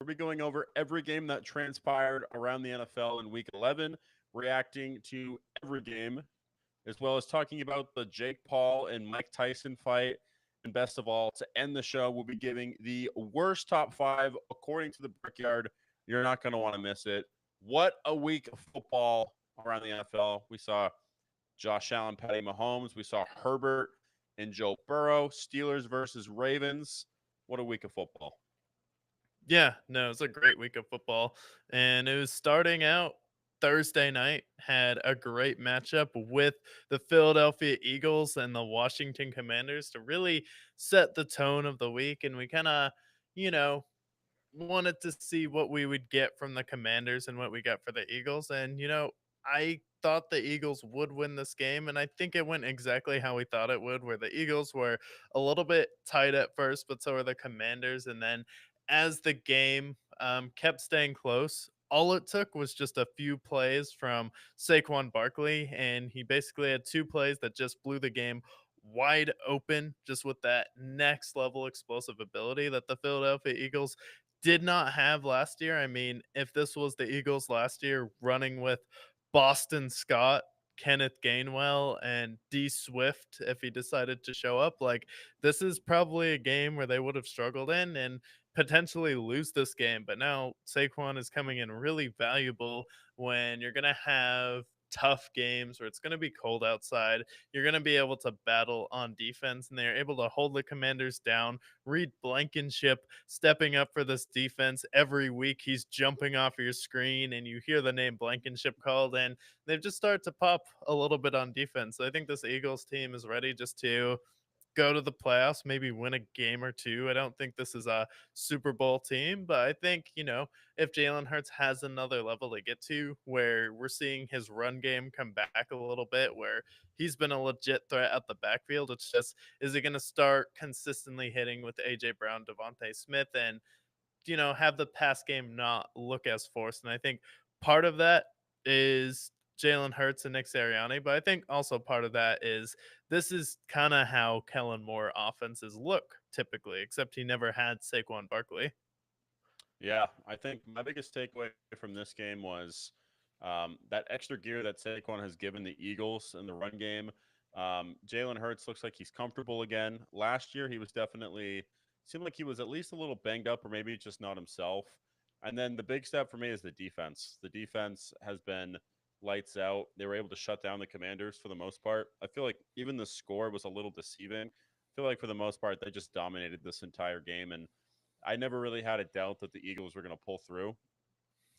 We'll be going over every game that transpired around the NFL in Week 11, reacting to every game, as well as talking about the Jake Paul and Mike Tyson fight. And best of all, to end the show, we'll be giving the worst top five according to the Brickyard. You're not going to want to miss it. What a week of football around the NFL. We saw Josh Allen, Patty Mahomes. We saw Herbert and Joe Burrow. Steelers versus Ravens. What a week of football. Yeah, no, it's a great week of football. And it was starting out Thursday night, had a great matchup with the Philadelphia Eagles and the Washington Commanders to really set the tone of the week. And we kind of, you know, wanted to see what we would get from the Commanders and what we got for the Eagles. And, I thought the Eagles would win this game, and I think it went exactly how we thought it would, where the Eagles were a little bit tight at first, but so were the Commanders. And then as the game kept staying close, all it took was just a few plays from Saquon Barkley, and he basically had two plays that just blew the game wide open, just with that next level explosive ability that the Philadelphia Eagles did not have last year. I mean, if this was the Eagles last year running with Boston Scott, Kenneth Gainwell, and D Swift, if he decided to show up, like, this is probably a game where they would have struggled in and potentially lose this game. But now Saquon is coming in really valuable when you're going to have tough games where it's going to be cold outside. You're going to be able to battle on defense, and they're able to hold the Commanders down. Reed Blankenship stepping up for this defense every week. He's jumping off your screen, and you hear the name Blankenship called, and they've just started to pop a little bit on defense. I think this Eagles team is ready just to go to the playoffs, maybe win a game or two. I don't think this is a Super Bowl team, but I think, if Jalen Hurts has another level to get to where we're seeing his run game come back a little bit, where he's been a legit threat at the backfield, it's just, is he going to start consistently hitting with A.J. Brown, Devontae Smith, and have the pass game not look as forced? And I think part of that is Jalen Hurts and Nick Sirianni, but I think also part of that is this is kind of how Kellen Moore offenses look typically, except he never had Saquon Barkley. Yeah, I think my biggest takeaway from this game was that extra gear that Saquon has given the Eagles in the run game. Jalen Hurts looks like he's comfortable again. Last year, he was definitely seemed like he was at least a little banged up, or maybe just not himself. And then the big step for me is the defense. The defense has been lights out. They were able to shut down the Commanders for the most part. I feel like even the score was a little deceiving. I feel like for the most part, they just dominated this entire game, and I never really had a doubt that the Eagles were going to pull through.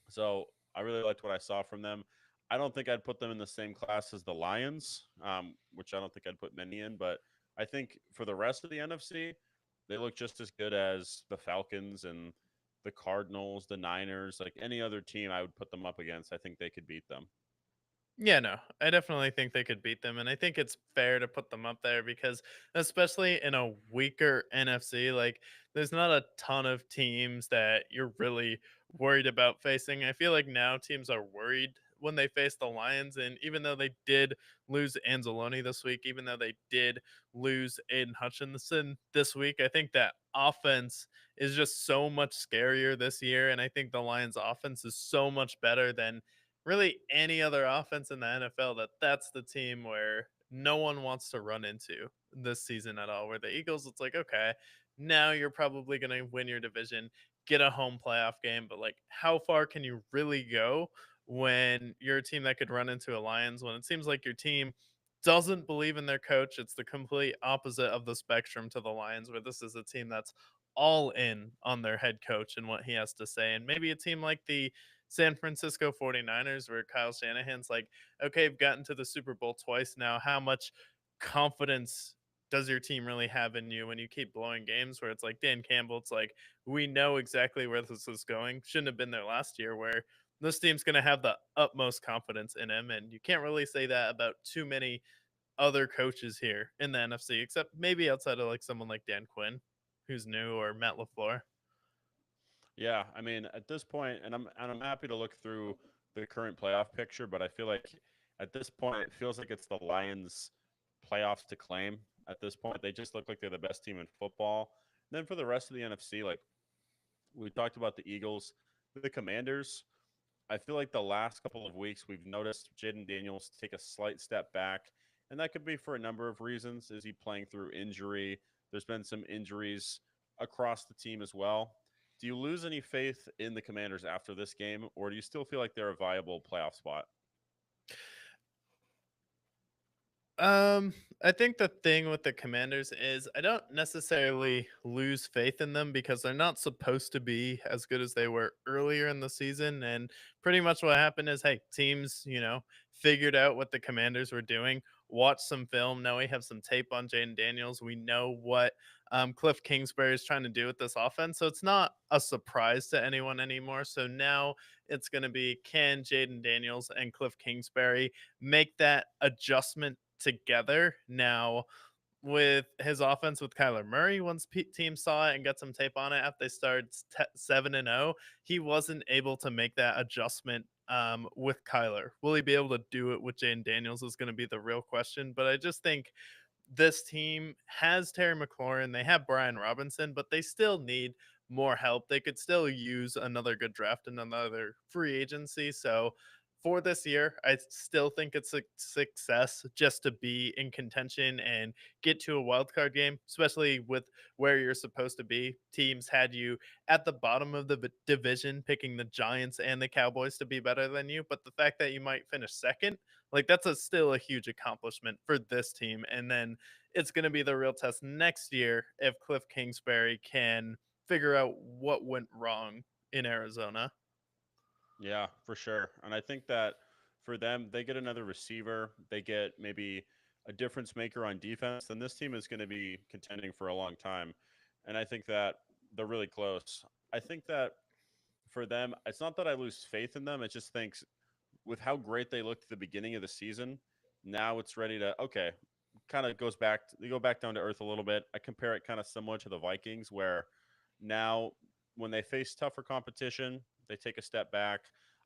So I really liked what I saw from them. I don't think I'd put them in the same class as the Lions, which I don't think I'd put many in. But I think for the rest of the NFC, they look just as good as the Falcons and the Cardinals, the Niners, like any other team I would put them up against. I think they could beat them. Yeah, no, I definitely think they could beat them. And I think it's fair to put them up there because, especially in a weaker NFC, like, there's not a ton of teams that you're really worried about facing. I feel like now teams are worried when they face the Lions. And even though they did lose Anzalone this week, even though they did lose Aiden Hutchinson this week, I think that offense is just so much scarier this year. And I think the Lions offense is so much better than really any other offense in the NFL, that's the team where no one wants to run into this season at all. Where the Eagles, it's like, okay, now you're probably going to win your division, get a home playoff game, but like, how far can you really go when you're a team that could run into a Lions when it seems like your team doesn't believe in their coach? It's the complete opposite of the spectrum to the Lions, where this is a team that's all in on their head coach and what he has to say. And maybe a team like the San Francisco 49ers, where Kyle Shanahan's like, okay, I've gotten to the Super Bowl twice now. How much confidence does your team really have in you when you keep blowing games? Where it's like Dan Campbell, it's like, we know exactly where this is going. Shouldn't have been there last year, where this team's going to have the utmost confidence in him. And you can't really say that about too many other coaches here in the NFC, except maybe outside of like someone like Dan Quinn, who's new, or Matt LaFleur. Yeah, I mean, at this point, and I'm happy to look through the current playoff picture, but I feel like at this point it feels like it's the Lions' playoffs to claim. At this point, they just look like they're the best team in football. And then for the rest of the NFC, like We talked about the Eagles, the Commanders. I feel like the last couple of weeks we've noticed Jaden Daniels take a slight step back, and that could be for a number of reasons. Is he playing through injury? There's been some injuries across the team as well. Do you lose any faith in the Commanders after this game, or do you still feel like they're a viable playoff spot? Um, I think the thing with the Commanders is I don't necessarily lose faith in them because they're not supposed to be as good as they were earlier in the season. And pretty much what happened is, hey, teams, figured out what the Commanders were doing, watched some film. Now we have some tape on Jaden Daniels. We know what Cliff Kingsbury is trying to do with this offense. So it's not a surprise to anyone anymore. So now it's going to be, can Jaden Daniels and Cliff Kingsbury make that adjustment together now with his offense with Kyler Murray? Once teams saw it and got some tape on it after they started 7-0, he wasn't able to make that adjustment with Kyler. Will he be able to do it with Jane Daniels is going to be the real question. But I just think this team has Terry McLaurin, they have Brian Robinson, but they still need more help. They could still use another good draft and another free agency. So for this year, I still think it's a success just to be in contention and get to a wild card game, especially with where you're supposed to be. Teams had you at the bottom of the division, picking the Giants and the Cowboys to be better than you. But the fact that you might finish second, like that's still a huge accomplishment for this team. And then it's going to be the real test next year if Cliff Kingsbury can figure out what went wrong in Arizona. Yeah, for sure. And I think that for them, they get another receiver, they get maybe a difference maker on defense, then this team is going to be contending for a long time. And I think that they're really close. I think that for them, it's not that I lose faith in them. It just thinks with how great they looked at the beginning of the season, now it's ready to kind of goes back. They go back down to earth a little bit. I compare it kind of similar to the Vikings, where now when they face tougher competition, they take a step back.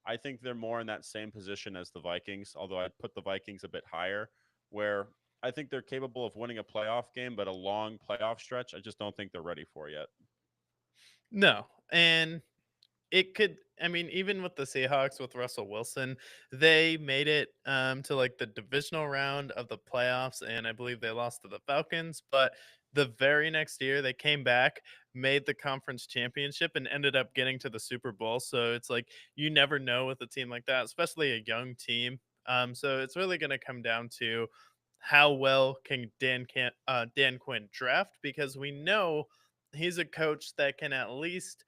I think they're more in that same position as the Vikings, although I'd put the Vikings a bit higher, where I think they're capable of winning a playoff game, but a long playoff stretch, I just don't think they're ready for yet. No. And it could, I mean, even with the Seahawks with Russell Wilson, they made it to like the divisional round of the playoffs, and I believe they lost to the Falcons. But the very next year, they came back, made the conference championship, and ended up getting to the Super Bowl. So it's like you never know with a team like that, especially a young team. So it's really going to come down to how well can Dan Quinn draft, because we know he's a coach that can at least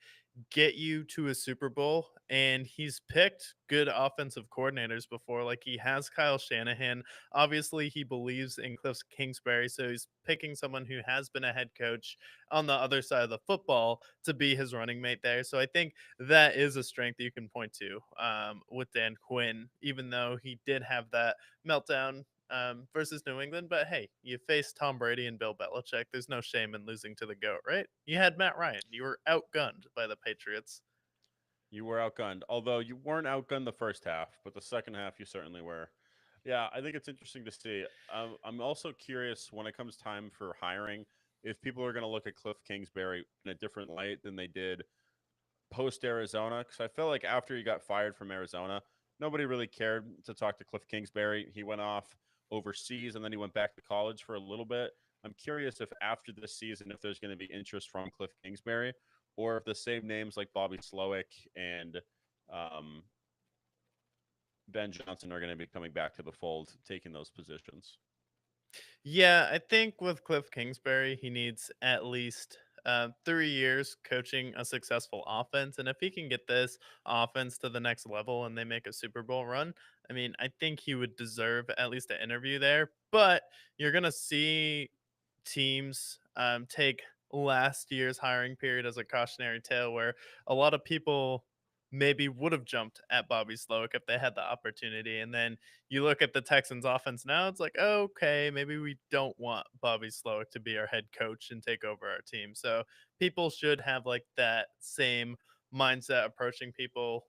get you to a Super Bowl, and he's picked good offensive coordinators before. Like he has Kyle Shanahan. Obviously, he believes in Cliff Kingsbury, so he's picking someone who has been a head coach on the other side of the football to be his running mate there. So I think that is a strength you can point to with Dan Quinn, even though he did have that meltdown versus New England. But hey, you faced Tom Brady and Bill Belichick. There's no shame in losing to the GOAT, right? You had Matt Ryan. You were outgunned by the Patriots. You were outgunned, although you weren't outgunned the first half, but the second half you certainly were. Yeah, I think it's interesting to see. I'm also curious when it comes time for hiring if people are going to look at Cliff Kingsbury in a different light than they did post Arizona. Because I feel like after he got fired from Arizona, nobody really cared to talk to Cliff Kingsbury. He went off overseas and then he went back to college for a little bit. I'm curious if after this season, if there's going to be interest from Cliff Kingsbury or if the same names like Bobby Slowick and um, Ben Johnson are going to be coming back to the fold, taking those positions. Yeah, I think with Cliff Kingsbury, he needs at least 3 years coaching a successful offense. And if he can get this offense to the next level and they make a Super Bowl run, I mean, I think he would deserve at least an interview there. But you're going to see teams take last year's hiring period as a cautionary tale where a lot of people maybe would have jumped at Bobby Slowick if they had the opportunity. And then you look at the Texans offense now, it's like, okay, maybe we don't want Bobby Slowick to be our head coach and take over our team. So people should have like that same mindset approaching people,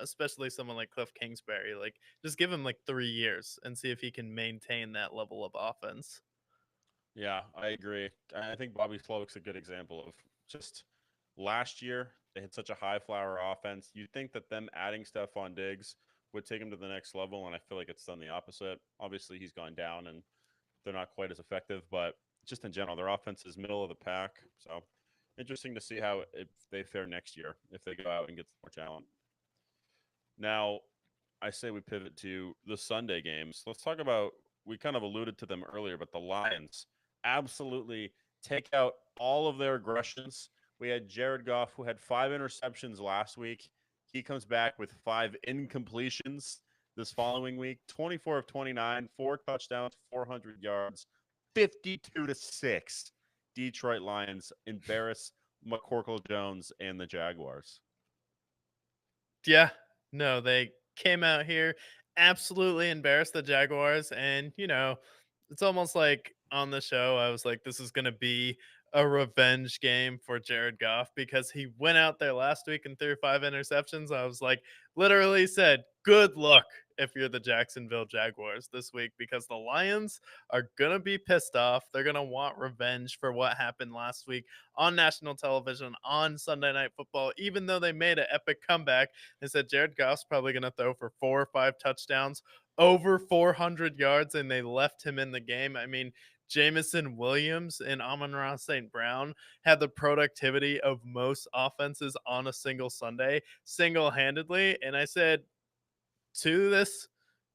especially someone like Cliff Kingsbury. Like, just give him like 3 years and see if he can maintain that level of offense. Yeah, I agree. I think Bobby Slowick's a good example of just Last year, they had such a high flower offense. You'd think that them adding Stephon Diggs would take him to the next level, and I feel like it's done the opposite. Obviously, he's gone down, and they're not quite as effective, but just in general, their offense is middle of the pack. So interesting to see how if they fare next year if they go out and get some more talent. Now, I say we pivot to the Sunday games. Let's talk about, we kind of alluded to them earlier, but the Lions absolutely take out all of their aggressions. We had Jared Goff, who had 5 interceptions last week. He comes back with 5 incompletions this following week. 24 of 29, 4 touchdowns, 400 yards, 52-6. Detroit Lions embarrass McCorkle Jones and the Jaguars. Yeah, no, they came out here, absolutely embarrassed the Jaguars, and it's almost like on the show, I was like, this is gonna be a revenge game for Jared Goff because he went out there last week and threw 5 interceptions. I was like, literally said, good luck if you're the Jacksonville Jaguars this week because the Lions are gonna be pissed off. They're gonna want revenge for what happened last week on national television on Sunday Night Football, even though they made an epic comeback. They said Jared Goff's probably going to throw for 4 or 5 touchdowns, over 400 yards, and they left him in the game. I mean, Jamison Williams and Amon-Ra St. Brown had the productivity of most offenses on a single Sunday, single handedly. And I said, to this,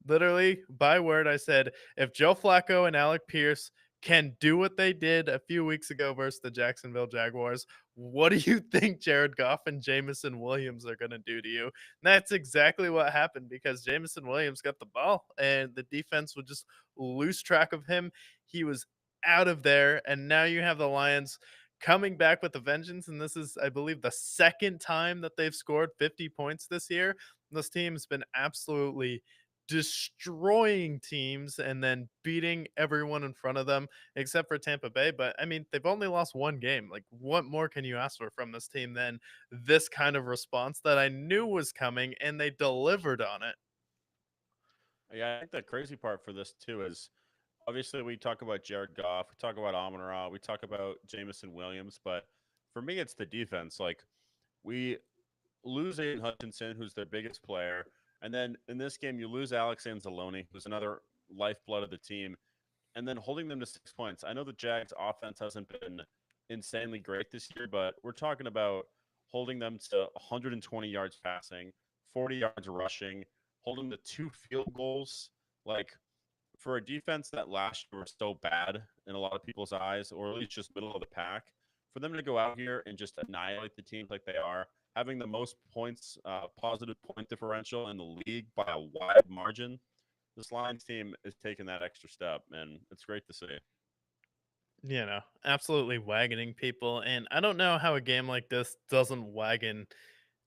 literally by word, I said, if Joe Flacco and Alec Pierce can do what they did a few weeks ago versus the Jacksonville Jaguars, what do you think Jared Goff and Jamison Williams are going to do to you? And that's exactly what happened because Jamison Williams got the ball and the defense would just lose track of him. He was out of there. And now you have the Lions coming back with a vengeance. And this is, I believe, the second time that they've scored 50 points this year. This team's been absolutely destroying teams and then beating everyone in front of them except for Tampa Bay. But I mean, they've only lost one game. Like, what more can you ask for from this team than this kind of response that I knew was coming and they delivered on it? Yeah, I think the crazy part for this too is obviously we talk about Jared Goff, we talk about Amon Ra, we talk about Jamison Williams, but for me it's the defense. Like we lose Aiden Hutchinson, who's their biggest player, and then in this game you lose Alex Anzalone, who's another lifeblood of the team, and then holding them to 6 points. I know the Jags offense hasn't been insanely great this year, but we're talking about holding them to 120 yards passing, 40 yards rushing, holding to 2 field goals. Like for a defense that last year was so bad in a lot of people's eyes, or at least just middle of the pack, for them to go out here and just annihilate the teams like they are, having the most points, positive point differential in the league by a wide margin, this Lions team is taking that extra step, and it's great to see. Absolutely wagoning people. And I don't know how a game like this doesn't wagon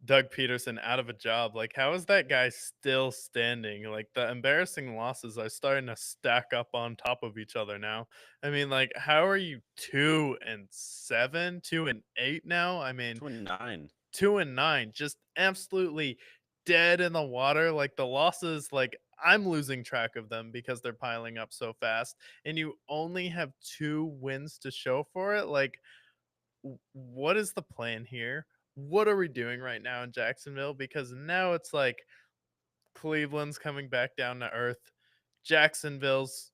Doug Peterson out of a job. Like, how is that guy still standing? Like, the embarrassing losses are starting to stack up on top of each other now. I mean, like, how are you 2-7, 2-8 now? I mean, 2-9. 2-9, just absolutely dead in the water. Like the losses, like I'm losing track of them because they're piling up so fast, and you only have 2 wins to show for it. Like, what is the plan here? What are we doing right now in Jacksonville? Because now it's like Cleveland's coming back down to earth. Jacksonville's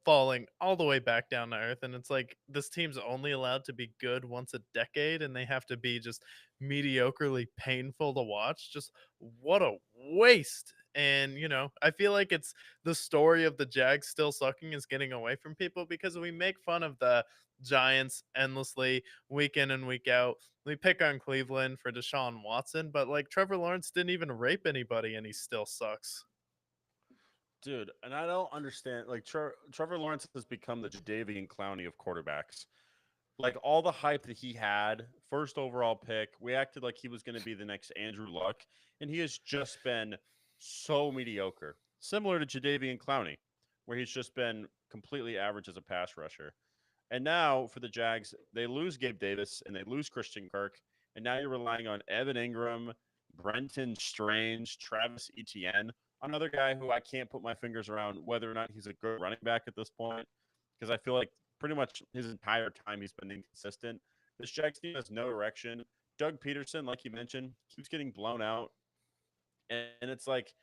falling all the way back down to earth, and it's like this team's only allowed to be good once a decade, and they have to be just mediocrely painful to watch. Just what a waste. And I feel like it's the story of the Jags still sucking is getting away from people because we make fun of the Giants endlessly week in and week out. We pick on Cleveland for Deshaun Watson, but like Trevor Lawrence didn't even rape anybody and he still sucks. Dude, and I don't understand. Like Trevor Lawrence has become the Jadavian Clowney of quarterbacks. Like all the hype that he had, first overall pick, we acted like he was going to be the next Andrew Luck, and he has just been so mediocre, similar to Jadavian Clowney, where he's just been completely average as a pass rusher. And now for the Jags, they lose Gabe Davis and they lose Christian Kirk, and now you're relying on Evan Ingram, Brenton Strange, Travis Etienne, another guy who I can't put my fingers around whether or not he's a good running back at this point, because I feel like pretty much his entire time he's been inconsistent. This Jags team has no direction. Doug Peterson, like you mentioned, keeps getting blown out. And it's like,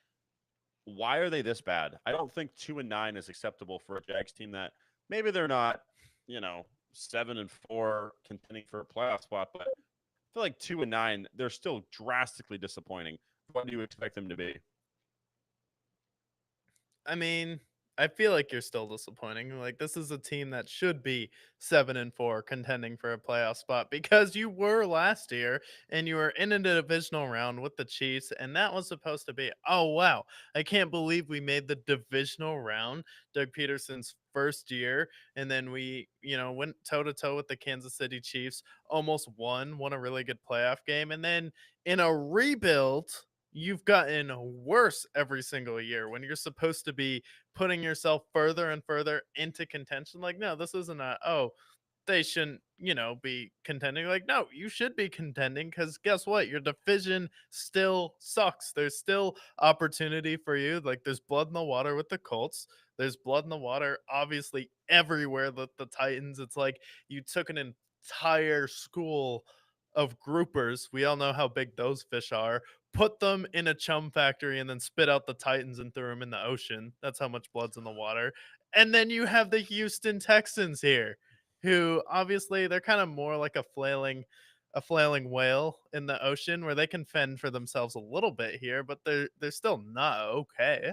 why are they this bad? I don't think 2-9 is acceptable for a Jags team that maybe they're not, 7-4 contending for a playoff spot, but I feel like 2-9, they're still drastically disappointing. What do you expect them to be? I mean, I feel like you're still disappointing. Like this is a team that should be 7-4 contending for a playoff spot because you were last year and you were in a divisional round with the Chiefs and that was supposed to be, oh wow, I can't believe we made the divisional round Doug Peterson's first year and then we, went toe to toe with the Kansas City Chiefs, almost won a really good playoff game and then in a rebuild you've gotten worse every single year when you're supposed to be putting yourself further and further into contention. Like, no, this isn't they shouldn't, be contending. Like, no, you should be contending because guess what? Your division still sucks. There's still opportunity for you. Like, there's blood in the water with the Colts. There's blood in the water, obviously, everywhere. The Titans, it's like you took an entire school of groupers. We all know how big those fish are, put them in a chum factory and then spit out the Titans and threw them in the ocean. That's how much blood's in the water. And then you have the Houston Texans here, who obviously they're kind of more like a flailing whale in the ocean where they can fend for themselves a little bit here, but they're still not okay.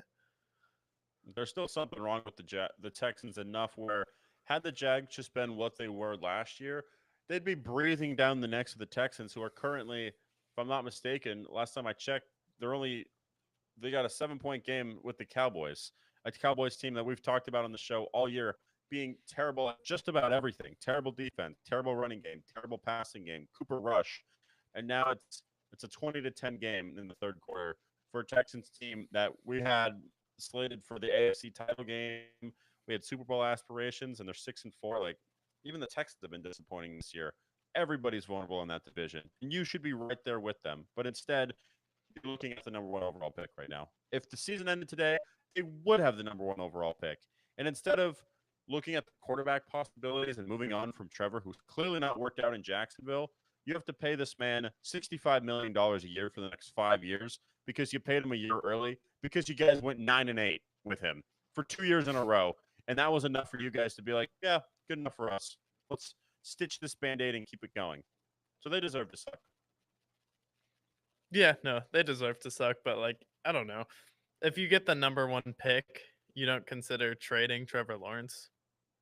There's still something wrong with the Texans enough where had the Jags just been what they were last year, they'd be breathing down the necks of the Texans, who are currently, if I'm not mistaken, last time I checked, they got a 7-point game with the Cowboys, a Cowboys team that we've talked about on the show all year, being terrible at just about everything. Terrible defense, terrible running game, terrible passing game, Cooper Rush, and now it's a 20-10 game in the third quarter for a Texans team that we had slated for the AFC title game. We had Super Bowl aspirations, and they're 6-4. Like even the Texans have been disappointing this year. Everybody's vulnerable in that division, and you should be right there with them. But instead, you're looking at the number one overall pick right now. If the season ended today, they would have the number one overall pick. And instead of looking at the quarterback possibilities and moving on from Trevor, who's clearly not worked out in Jacksonville, you have to pay this man $65 million a year for the next 5 years because you paid him a year early because you guys went 9-8 with him for 2 years in a row. And that was enough for you guys to be like, yeah, good enough for us. Let's stitch this band-aid and keep it going. So they deserve to suck. Yeah, no, they deserve to suck, but like, I don't know. If you get the number one pick, you don't consider trading Trevor Lawrence.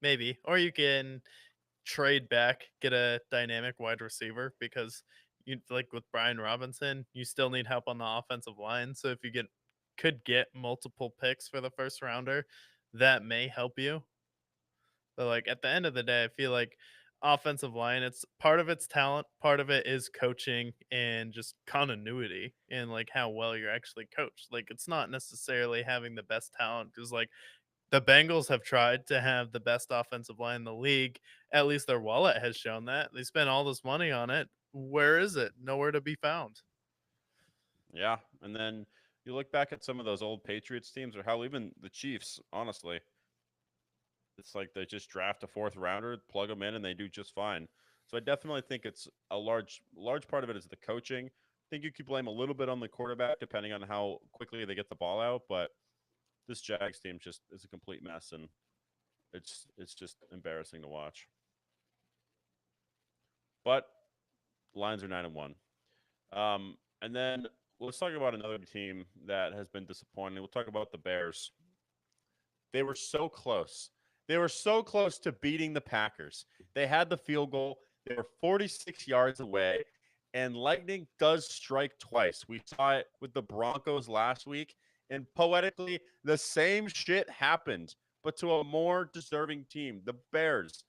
Maybe. Or you can trade back, get a dynamic wide receiver because you like with Brian Robinson, you still need help on the offensive line. So if you could get multiple picks for the first rounder, that may help you. But like at the end of the day, I feel like offensive line, it's part of its talent, part of it is coaching and just continuity and like how well you're actually coached. Like it's not necessarily having the best talent because like the Bengals have tried to have the best offensive line in the league. At least their wallet has shown that. They spent all this money on it. Where is it? Nowhere to be found. Yeah. And then you look back at some of those old Patriots teams or how even the Chiefs, honestly, it's like they just draft a fourth rounder, plug them in, and they do just fine. So I definitely think it's a large part of it is the coaching. I think you could blame a little bit on the quarterback depending on how quickly they get the ball out, but this Jags team just is a complete mess, and it's just embarrassing to watch. But Lions are 9-1. And then let's talk about another team that has been disappointing. We'll talk about the Bears. They were so close. They were so close to beating the Packers. They had the field goal. They were 46 yards away. And lightning does strike twice. We saw it with the Broncos last week. And poetically, the same shit happened, but to a more deserving team. The Bears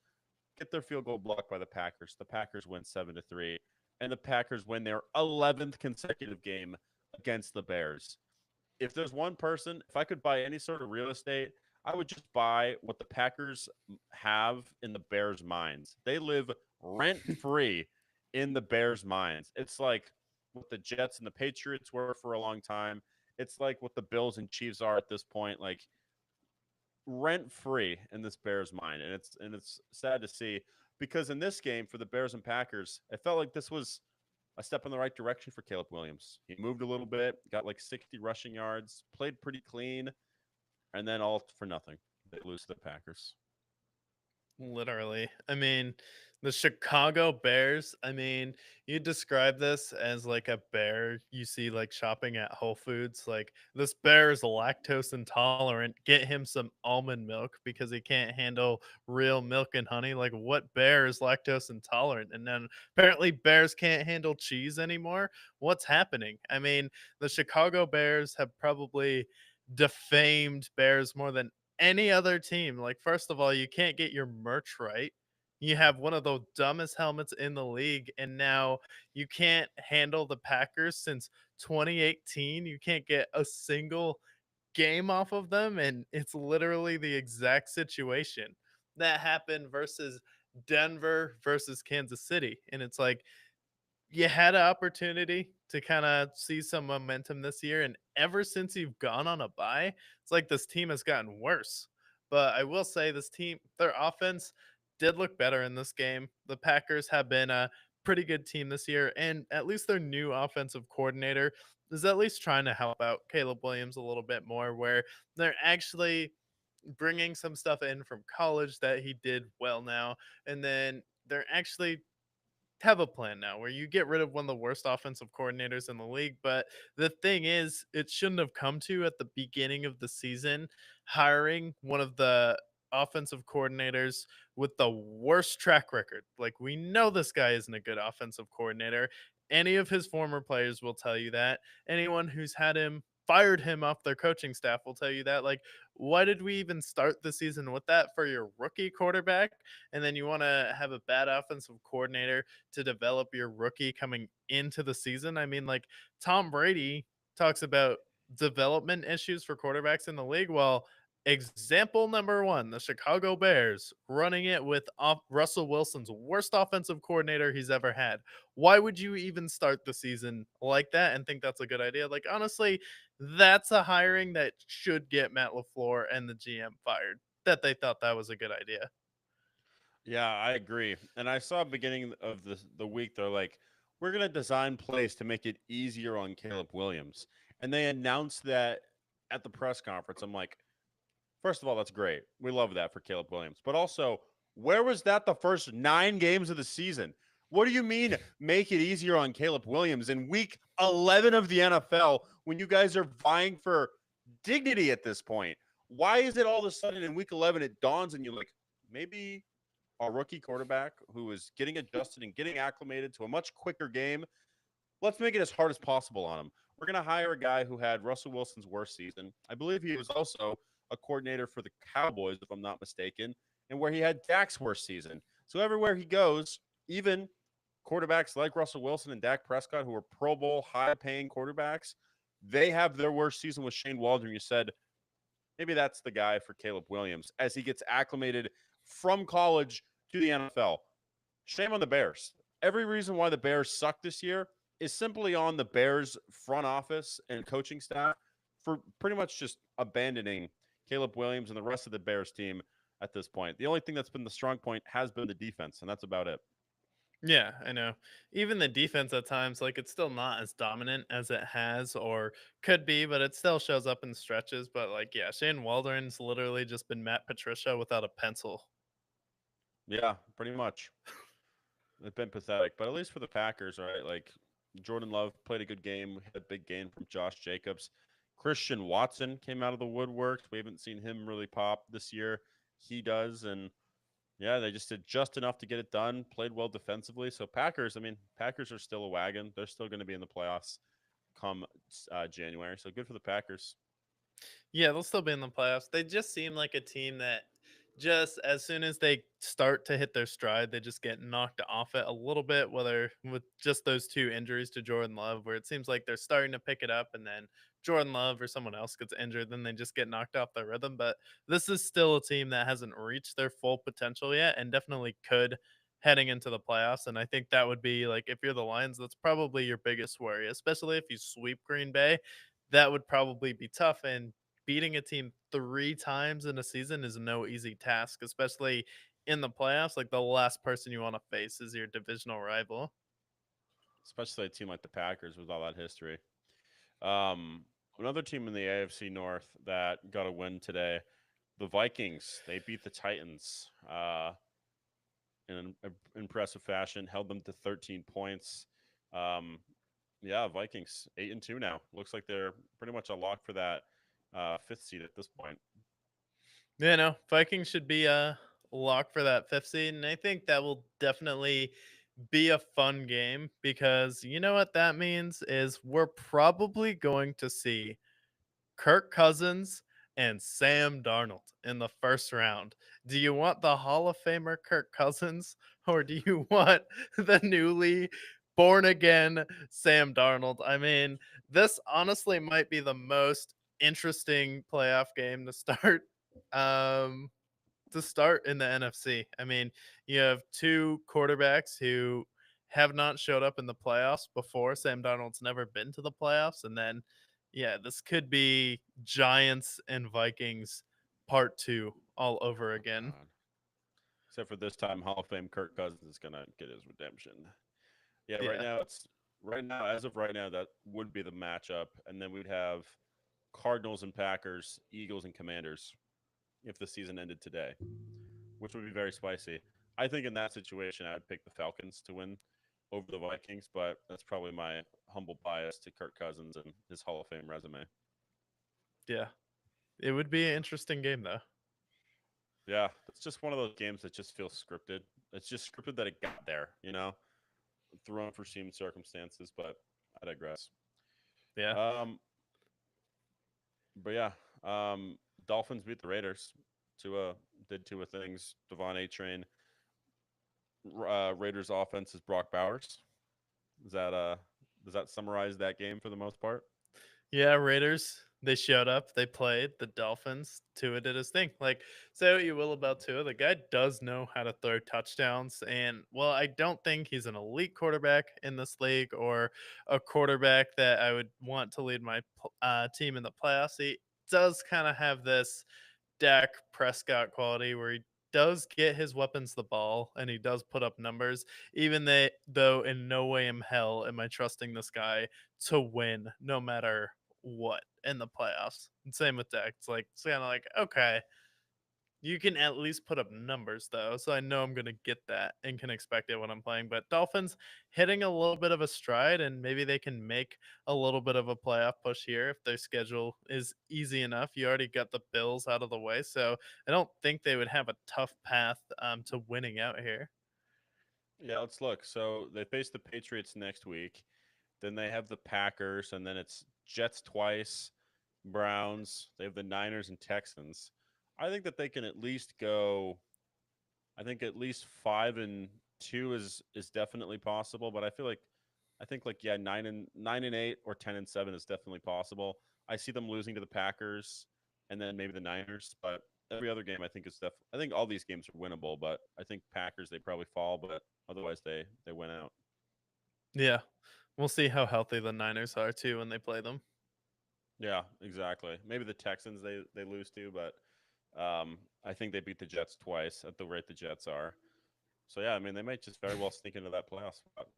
get their field goal blocked by the Packers. The Packers win 7-3. And the Packers win their 11th consecutive game against the Bears. If there's one person, if I could buy any sort of real estate, I would just buy what the Packers have in the Bears' minds. They live rent free in the Bears' minds. It's like what the Jets and the Patriots were for a long time. It's like what the Bills and Chiefs are at this point. Like rent free in this Bears mind, and it's sad to see because in this game for the Bears and Packers, it felt like this was a step in the right direction for Caleb Williams. He moved a little bit, got like 60 rushing yards, played pretty clean, and then all for nothing. They lose to the Packers. Literally. I mean, the Chicago Bears, you describe this as like a bear you see like shopping at Whole Foods. Like, this bear is lactose intolerant. Get him some almond milk because he can't handle real milk and honey. Like, what bear is lactose intolerant? And then apparently bears can't handle cheese anymore. What's happening? The Chicago Bears have probably defamed bears more than any other team. Like, first of all, you can't get your merch right. You have one of the dumbest helmets in the league, and now you can't handle the Packers since 2018. You can't get a single game off of them, and it's literally the exact situation that happened versus Denver versus Kansas City. And it's like, you had an opportunity to kind of see some momentum this year, and ever since you've gone on a bye, it's like this team has gotten worse. But I will say, this team, their offense did look better in this game. The Packers have been a pretty good team this year, and at least their new offensive coordinator is at least trying to help out Caleb Williams a little bit more, where they're actually bringing some stuff in from college that he did well now, and then they're actually have a plan now where you get rid of one of the worst offensive coordinators in the league. But the thing is, it shouldn't have come to at the beginning of the season, hiring one of the offensive coordinators with the worst track record. Like, we know this guy isn't a good offensive coordinator. Any of his former players will tell you that. Anyone who's had him fired him off their coaching staff will tell you that. Like, why did we even start the season with that for your rookie quarterback? And then you want to have a bad offensive coordinator to develop your rookie coming into the season. Like, Tom Brady talks about development issues for quarterbacks in the league. Well, example number one, the Chicago Bears running it with Russell Wilson's worst offensive coordinator he's ever had. Why would you even start the season like that and think that's a good idea? Like, honestly, that's a hiring that should get Matt LaFleur and the GM fired, that they thought that was a good idea. Yeah, I agree. And I saw beginning of the week they're like, we're gonna design plays to make it easier on Caleb Williams, and they announced that at the press conference. I'm like, first of all, that's great. We love that for Caleb Williams. But also, where was that the first 9 games of the season? What do you mean make it easier on Caleb Williams in week 11 of the NFL when you guys are vying for dignity at this point? Why is it all of a sudden in week 11 it dawns on you like maybe our rookie quarterback who is getting adjusted and getting acclimated to a much quicker game, let's make it as hard as possible on him. We're going to hire a guy who had Russell Wilson's worst season. I believe he was also a coordinator for the Cowboys, if I'm not mistaken, and where he had Dak's worst season. So everywhere he goes, even quarterbacks like Russell Wilson and Dak Prescott, who are Pro Bowl high paying quarterbacks, they have their worst season with Shane Waldron. You said maybe that's the guy for Caleb Williams as he gets acclimated from college to the NFL. Shame on the Bears. Every reason why the Bears suck this year is simply on the Bears front office and coaching staff for pretty much just abandoning Caleb Williams and the rest of the Bears team at this point. The only thing that's been the strong point has been the defense, and that's about it. Yeah, I know. Even the defense at times, like, it's still not as dominant as it has or could be, but it still shows up in stretches. But like, yeah, Shane Waldron's literally just been Matt Patricia without a pencil. Yeah, pretty much. It's been pathetic, but at least for the Packers, right? Like Jordan Love played a good game, had a big game from Josh Jacobs. Christian Watson came out of the woodworks. We haven't seen him really pop this year. He does, and yeah, they just did just enough to get it done. Played well defensively. So Packers, I mean, Packers are still a wagon. They're still going to be in the playoffs come January. So good for the Packers. Yeah, they'll still be in the playoffs. They just seem like a team that, just as soon as they start to hit their stride, they just get knocked off it a little bit, whether with just those two injuries to Jordan Love, where it seems like they're starting to pick it up, and then Jordan Love or someone else gets injured, then they just get knocked off their rhythm. But this is still a team that hasn't reached their full potential yet, and definitely could heading into the playoffs. And I think that would be like, if you're the Lions, that's probably your biggest worry, especially if you sweep Green Bay. That would probably be tough. And beating a team 3 times in a season is no easy task, especially in the playoffs, like the last person you want to face is your divisional rival. especially a team like the Packers with all that history. Um, Another team in the AFC North that got a win today, the Vikings. They beat the Titans in an impressive fashion, held them to 13 points. Um, yeah, Vikings 8-2 now. Looks like they're pretty much a lock for that fifth seed at this point. Yeah, no, Vikings should be a lock for that fifth seed, and I think that will definitely be a fun game because you know what that means is we're probably going to see Kirk Cousins and Sam Darnold in the first round. Do you want the Hall of Famer Kirk Cousins or do you want the newly born again Sam Darnold? I mean, this honestly might be the most interesting playoff game um to start in the NFC. I mean, you have two quarterbacks who have not showed up in the playoffs before. Sam Darnold's never been to the playoffs. And then, yeah, this could be Giants and Vikings part two all over Oh again. God! Except for this time, Hall of Fame Kirk Cousins is gonna get his redemption. Yeah, Yeah. right now as of right now that would be the matchup, and then we'd have Cardinals and Packers, Eagles and Commanders if the season ended today, which would be very spicy. I think in that situation, I'd pick the Falcons to win over the Vikings, but that's probably my humble bias to Kirk Cousins and his Hall of Fame resume. Yeah. It would be an interesting game, though. Yeah, it's just one of those games that just feels scripted. It's just scripted that it got there, through unforeseen circumstances, but I digress. Yeah. Um, but yeah, Dolphins beat the Raiders. Tua did Tua things. Devon A. Train. Raiders offense is Brock Bowers. Is that does that summarize that game for the most part? Yeah, Raiders. They showed up. They played the Dolphins. Tua did his thing. Like, say what you will about Tua, the guy does know how to throw touchdowns. And well, I don't think he's an elite quarterback in this league or a quarterback that I would want to lead my team in the playoffs. He does kind of have this Dak Prescott quality where he does get his weapons the ball and he does put up numbers, even though in no way in hell am I trusting this guy to win no matter what in the playoffs. And same with Dak. It's kind of like, okay, you can at least put up numbers though, so I know I'm gonna get that and can expect it when I'm playing. But Dolphins hitting a little bit of a stride, and maybe they can make a little bit of a playoff push here if their schedule is easy enough. You already got the Bills out of the way, so I don't think they would have a tough path to winning out here. Yeah, let's look. So they face the Patriots next week. Then they have the Packers, and then it's Jets twice, Browns. They have the Niners and Texans. I think that they can at least go. I think at least 5-2 is definitely possible, but I think like yeah, 9-8 or 10-7 is definitely possible. I see them losing to the Packers and then maybe the Niners, but every other game I think is I think all these games are winnable, but I think Packers they probably fall, but otherwise they win out. Yeah, we'll see how healthy the Niners are too when they play them. Yeah, exactly. Maybe the Texans they lose to, but I think they beat the Jets twice at the rate the Jets are. So yeah, I mean they might just very well sneak into that playoff spot.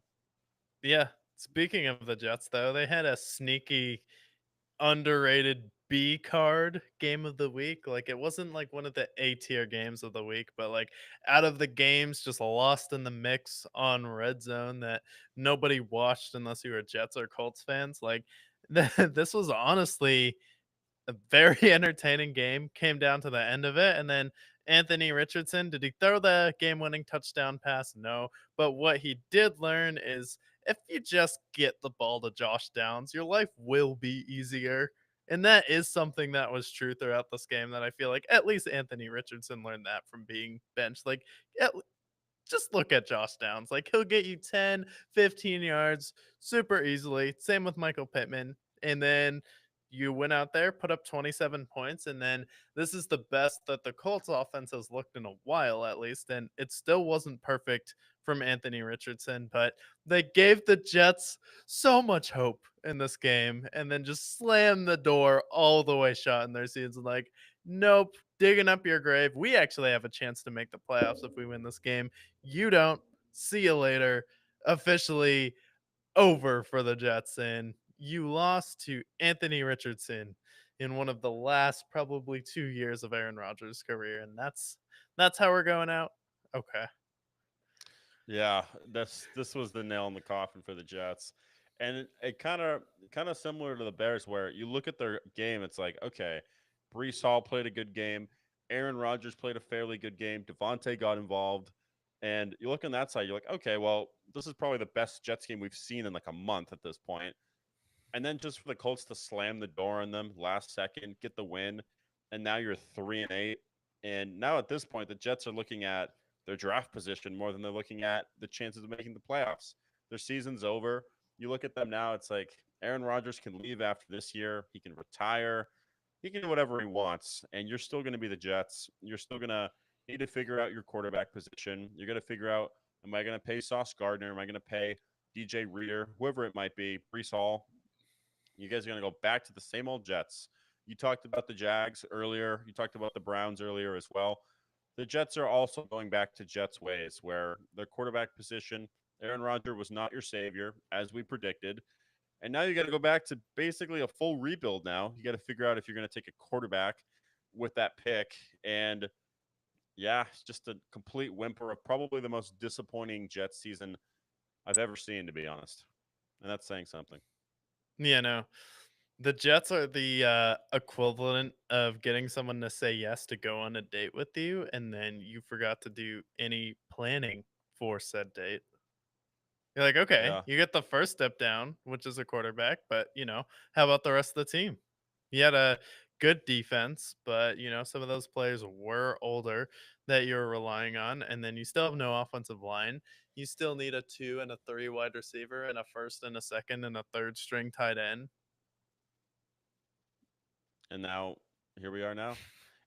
Yeah. Speaking of the Jets, though, they had a sneaky underrated B card game of the week. Like it wasn't like one of the A tier games of the week, but like out of the games just lost in the mix on Red Zone that nobody watched unless you were Jets or Colts fans. Like this was honestly a very entertaining game. Came down to the end of it, and then Anthony Richardson, did he throw the game-winning touchdown pass? No, but what he did learn is if you just get the ball to Josh Downs, your life will be easier. And that is something that was true throughout this game that I feel like at least Anthony Richardson learned that from being benched. Like, at just look at Josh Downs. Like he'll get you 10, 15 yards super easily. Same with Michael Pittman. And then you went out there, put up 27 points, and then this is the best that the Colts offense has looked in a while, at least. And it still wasn't perfect from Anthony Richardson, but they gave the Jets so much hope in this game and then just slammed the door all the way shut in their season. Like, nope, digging up your grave. We actually have a chance to make the playoffs if we win this game. You don't. See you later. Officially over for the Jets, and you lost to Anthony Richardson in one of the last probably 2 years of Aaron Rodgers' career, and that's how we're going out? Okay. Yeah, this was the nail in the coffin for the Jets, and it kind of similar to the Bears, where you look at their game, it's like, okay, Brees Hall played a good game, Aaron Rodgers played a fairly good game, Devontae got involved, and you look on that side, you're like, okay, well, this is probably the best Jets game we've seen in like a month at this point. And then just for the Colts to slam the door on them last second, get the win, and now you're 3-8. And now at this point, the Jets are looking at their draft position more than they're looking at the chances of making the playoffs. Their season's over. You look at them now, it's like Aaron Rodgers can leave after this year. He can retire. He can do whatever he wants, and you're still going to be the Jets. You're still going to need to figure out your quarterback position. You're going to figure out, am I going to pay Sauce Gardner? Am I going to pay DJ Reader? Whoever it might be, Brees Hall. You guys are going to go back to the same old Jets. You talked about the Jags earlier. You talked about the Browns earlier as well. The Jets are also going back to Jets ways, where their quarterback position, Aaron Rodgers was not your savior, as we predicted. And now you got to go back to basically a full rebuild now. You got to figure out if you're going to take a quarterback with that pick. And yeah, it's just a complete whimper of probably the most disappointing Jets season I've ever seen, to be honest. And that's saying something. Yeah, no. The Jets are the, equivalent of getting someone to say yes to go on a date with you, and then you forgot to do any planning for said date. You're like, "Okay, Yeah. you get the first step down, which is a quarterback, but, how about the rest of the team?" You had a good defense, but, some of those players were older that you're relying on, and then you still have no offensive line. You still need a 2 and a 3 wide receiver and a first and a second and a third string tight end. And now here we are now.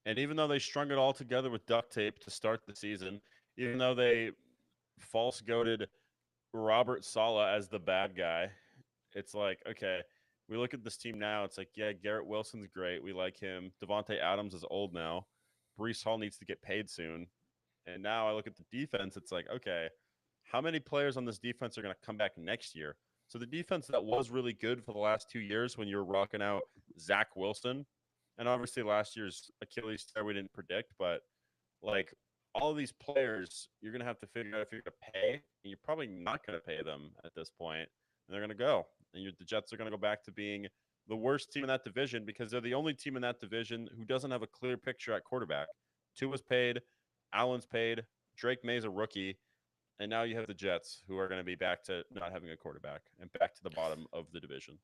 And even though they strung it all together with duct tape to start the season, even though they false goaded Robert Sala as the bad guy, it's like, okay, we look at this team now. It's like, yeah, Garrett Wilson's great. We like him. Devontae Adams is old now. Brees Hall needs to get paid soon. And now I look at the defense. It's like, okay, how many players on this defense are going to come back next year? So the defense that was really good for the last 2 years when you were rocking out Zach Wilson, and obviously last year's Achilles tear we didn't predict, but like all of these players, you're going to have to figure out if you're going to pay, and you're probably not going to pay them at this point, and they're going to go. And the Jets are going to go back to being the worst team in that division because they're the only team in that division who doesn't have a clear picture at quarterback. Tua's paid, Allen's paid, Drake May's a rookie, and now you have the Jets who are going to be back to not having a quarterback and back to the bottom of the division.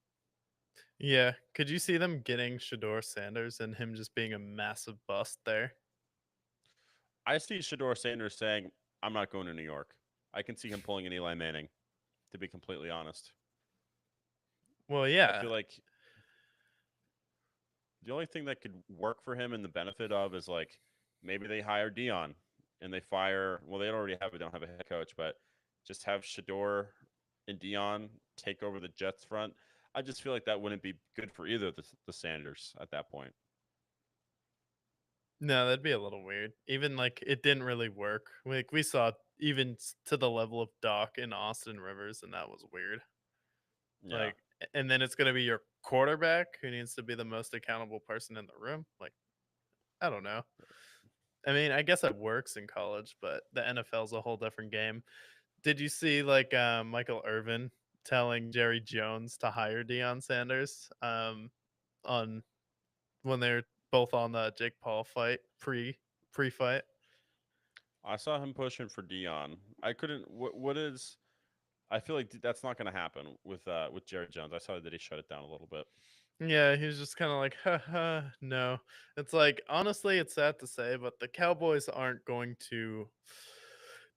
Yeah, could you see them getting Shador Sanders and him just being a massive bust there? I see Shador Sanders saying, I'm not going to New York. I can see him pulling an Eli Manning, to be completely honest. Well, I yeah. feel like the only thing that could work for him and the benefit of is like maybe they hire Dion and they fire, well, they already have, they don't have a head coach, but just have Shador and Dion take over the Jets front. I just feel like that wouldn't be good for either of the Sanders at that point. No, that'd be a little weird. Even like it didn't really work. Like we saw even to the level of Doc and Austin Rivers, and that was weird. Yeah. Like, and then it's gonna be your quarterback who needs to be the most accountable person in the room. Like, I don't know. I mean, I guess it works in college, but the NFL's a whole different game. Did you see like Michael Irvin telling Jerry Jones to hire Deion Sanders on when they're both on the Jake Paul fight pre fight? I saw him pushing for Dion. I couldn't. What is? I feel like that's not going to happen with Jared Jones. I saw that he shut it down a little bit. Yeah, he was just kind of like, haha, no. It's like, honestly, it's sad to say, but the Cowboys aren't going to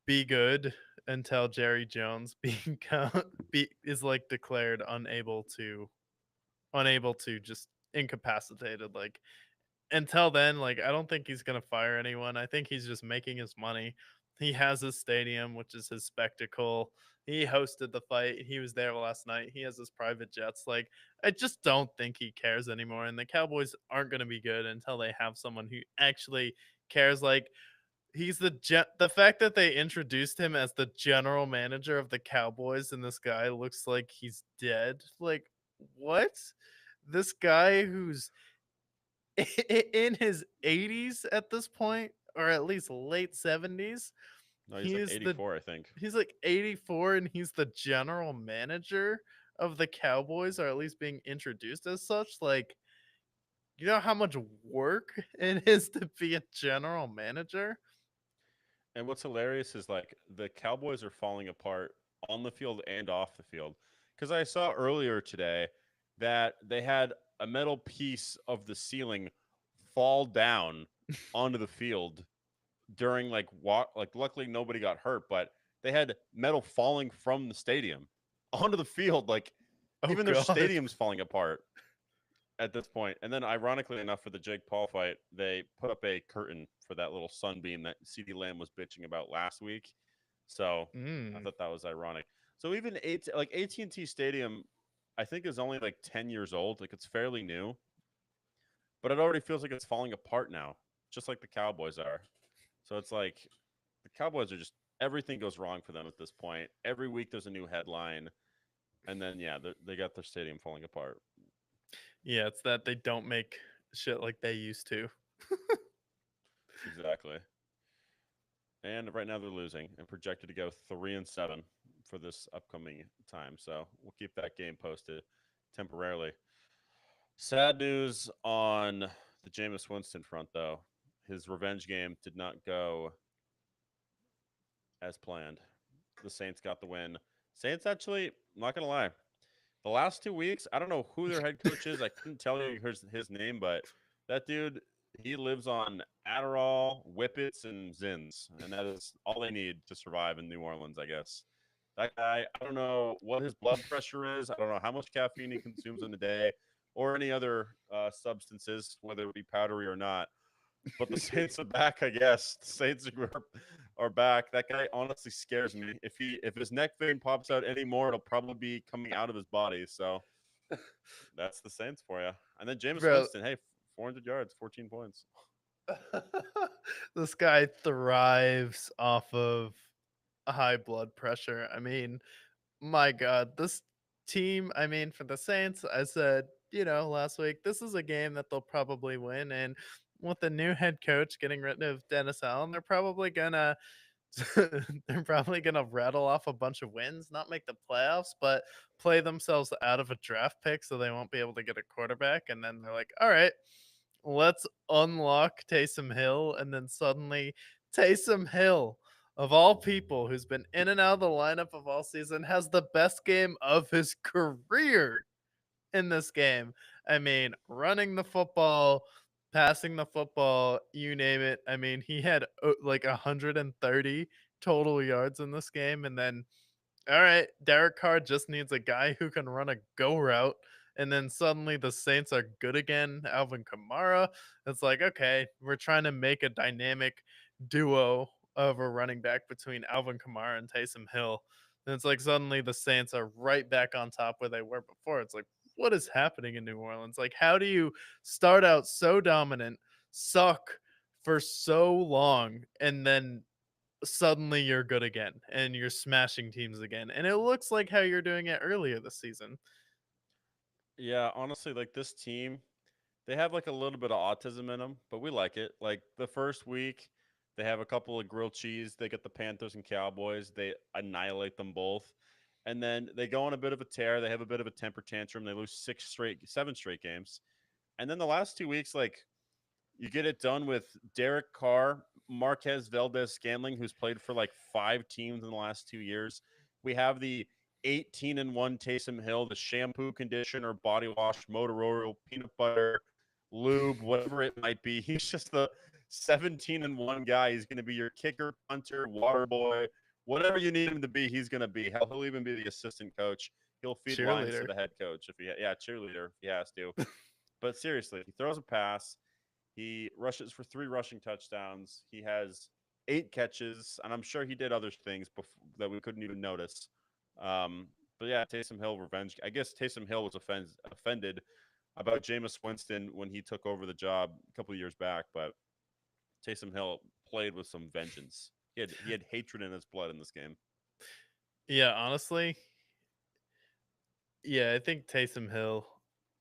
be good until Jerry Jones is like declared unable to just incapacitated. Like until then, like I don't think he's gonna fire anyone. I think he's just making his money. He has his stadium, which is his spectacle. He hosted the fight. He was there last night. He has his private jets. Like, I just don't think he cares anymore. And the Cowboys aren't going to be good until they have someone who actually cares. Like, the fact that they introduced him as the general manager of the Cowboys and this guy looks like he's dead. Like, what? This guy who's in his 80s at this point, or at least late 70s, No, he's like he's the 84, I think. he's like 84 and he's the general manager of the Cowboys, or at least being introduced as such. Like, you know how much work it is to be a general manager? And what's hilarious is like the Cowboys are falling apart on the field and off the field. Because I saw earlier today that they had a metal piece of the ceiling fall down onto the field during like walk. Like luckily nobody got hurt, but they had metal falling from the stadium onto the field. Like Oh even their god. stadium's falling apart at this point. And then, ironically enough, for the Jake Paul fight, they put up a curtain for that little sunbeam that CD Lamb was bitching about last week. So I Mm. thought that was ironic. So even AT&T Stadium, I think is only like 10 years old. Like it's fairly new, but it already feels like it's falling apart now, just like the Cowboys are. So it's like the Cowboys are just everything goes wrong for them at this point. Every week there's a new headline, and then yeah, they got their stadium falling apart. Yeah, it's that they don't make shit like they used to. Exactly. And right now they're losing and projected to go 3-7 for this upcoming time. So we'll keep that game posted temporarily. Sad news on the Jameis Winston front, though. His revenge game did not go as planned. The Saints got the win. Saints actually, I'm not gonna lie, the last 2 weeks, I don't know who their head coach is. I couldn't tell you his name, but that dude, he lives on Adderall, Whippets, and Zins, and that is all they need to survive in New Orleans, I guess. That guy, I don't know what his blood pressure is. I don't know how much caffeine he consumes in a day or any other substances, whether it be powdery or not. But the Saints are back, I guess. The Saints are back. That guy honestly scares me. If his neck vein pops out anymore, it'll probably be coming out of his body. So that's the Saints for you. And then Jameis Bro, Winston, hey, 400 yards, 14 points. this guy thrives off of high blood pressure. I mean, my god, this team, I mean, for the Saints, I said, last week, this is a game that they'll probably win. And with the new head coach getting rid of Dennis Allen, they're probably gonna rattle off a bunch of wins, not make the playoffs, but play themselves out of a draft pick so they won't be able to get a quarterback. And then they're like, all right, let's unlock Taysom Hill. And then suddenly Taysom Hill, of all people, who's been in and out of the lineup of all season, has the best game of his career in this game. I mean, running the football, passing the football, you name it. I mean, he had like 130 total yards in this game. And then, all right, Derek Carr just needs a guy who can run a go route. And then suddenly the Saints are good again. Alvin Kamara. It's like, okay, we're trying to make a dynamic duo of a running back between Alvin Kamara and Taysom Hill. And it's like suddenly the Saints are right back on top where they were before. It's like, what is happening in New Orleans? Like, how do you start out so dominant, suck for so long, and then suddenly you're good again and you're smashing teams again? And it looks like how you're doing it earlier this season. Yeah, honestly, like this team, they have like a little bit of autism in them, but we like it. Like the first week, they have a couple of grilled cheese. They get the Panthers and Cowboys. They annihilate them both. And then they go on a bit of a tear. They have a bit of a temper tantrum. They lose 7 straight games. And then the last 2 weeks, like you get it done with Derek Carr, Marquez Valdez Scantling, who's played for like 5 teams in the last 2 years. We have the 18-1 Taysom Hill, the shampoo, conditioner, body wash, motor oil, peanut butter, lube, whatever it might be. He's just the 17-1 guy. He's going to be your kicker, punter, water boy, whatever you need him to be. He's going to be. Hell, he'll even be the assistant coach. He'll feed lines to Cheerleader. the head coach if yeah, cheerleader if he has to. But seriously, he throws a pass. He rushes for 3 rushing touchdowns. He has 8 catches, and I'm sure he did other things that we couldn't even notice. But yeah, Taysom Hill revenge. I guess Taysom Hill was offended about Jameis Winston when he took over the job a couple of years back, but Taysom Hill played with some vengeance. He had hatred in his blood in this game. Yeah, honestly, yeah, I think Taysom Hill,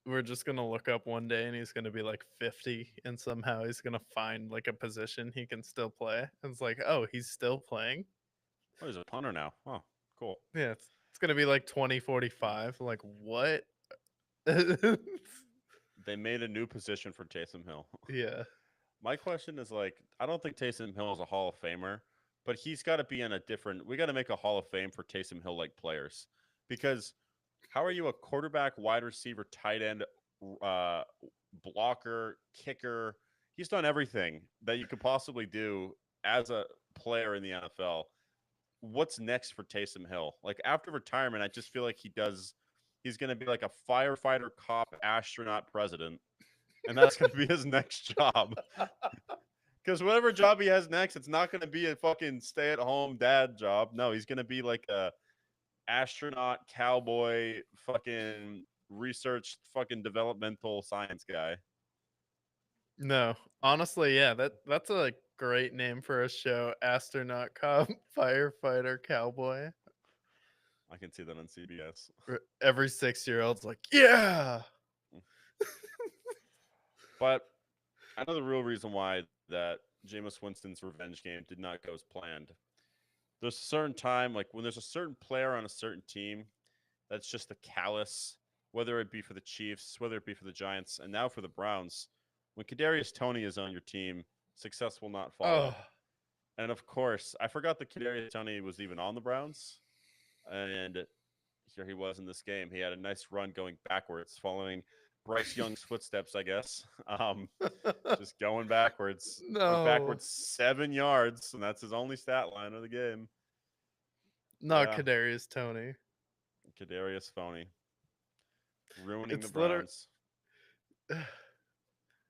we're just gonna look up one day and he's gonna be like 50, and somehow he's gonna find like a position he can still play. And it's like, oh, he's still playing. Oh, he's a punter now. Oh, cool. Yeah, it's gonna be like 2045. Like what? They made a new position for Taysom Hill. Yeah. My question is like, I don't think Taysom Hill is a Hall of Famer, but he's got to be in a different. We got to make a Hall of Fame for Taysom Hill like players, because how are you a quarterback, wide receiver, tight end, uh, blocker, kicker? He's done everything that you could possibly do as a player in the NFL. What's next for Taysom Hill? Like after retirement, I just feel like he's going to be like a firefighter, cop, astronaut, president, and that's going to be his next job. Because whatever job he has next, it's not going to be a fucking stay-at-home dad job. No, he's going to be like a astronaut, cowboy, fucking research, fucking developmental science guy. No, honestly, yeah, that's a great name for a show. Astronaut, cop, firefighter, cowboy. I can see that on CBS. Every 6-year-old's like, yeah. But I know the real reason why that Jameis Winston's revenge game did not go as planned. There's a certain time, like when there's a certain player on a certain team that's just a callous, whether it be for the Chiefs, whether it be for the Giants, and now for the Browns. When Kadarius Toney is on your team, success will not Oh, follow. And of course, I forgot that Kadarius Toney was even on the Browns, and here he was in this game. He had a nice run going backwards, following Bryce Young's footsteps, I guess. Just going backwards. Went no. backwards 7 yards, and that's his only stat line of the game. Not Yeah, Kadarius Tony. Kadarius Phony ruining the It's literally Browns.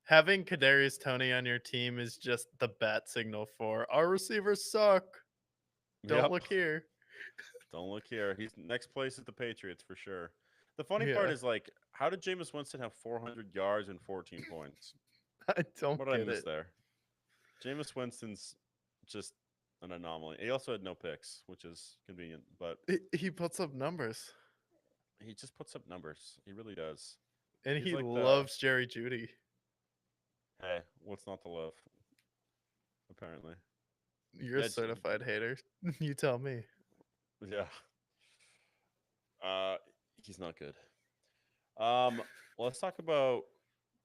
having Kadarius Tony on your team is just the bat signal for our receivers suck. Don't Yep. look here. Don't look here. He's next place is the Patriots for sure. The funny part Yeah, is like, how did Jameis Winston have 400 yards and 14 points? I don't What did I get miss it. there? Jameis Winston's just an anomaly. He also had no picks, which is convenient, but He puts up numbers, he just puts up numbers. He really does. and He's he like the loves Jerry Judy. hey, what's not to love? Apparently, You're a yeah, certified hater. You tell me. yeah. Uh, he's not good. Um, let's talk about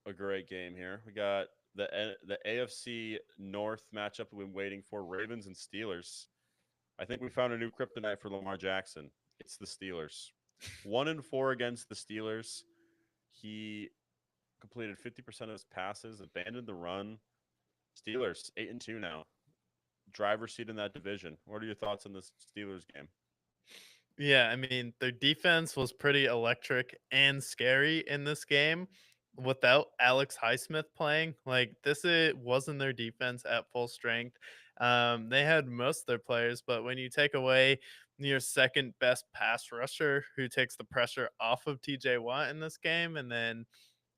a great game here. We got the AFC North matchup we've been waiting for: Ravens and Steelers. I think we found a new kryptonite for Lamar Jackson. It's the Steelers. 1-4 against the Steelers. He completed 50% of his passes, abandoned the run. Steelers 8-2 now. Driver's seat in that division. What are your thoughts on this Steelers game? Yeah, I mean, their defense was pretty electric and scary in this game without Alex Highsmith playing. Like wasn't their defense at full strength. They had most of their players, but when you take away your second best pass rusher who takes the pressure off of TJ Watt in this game, and then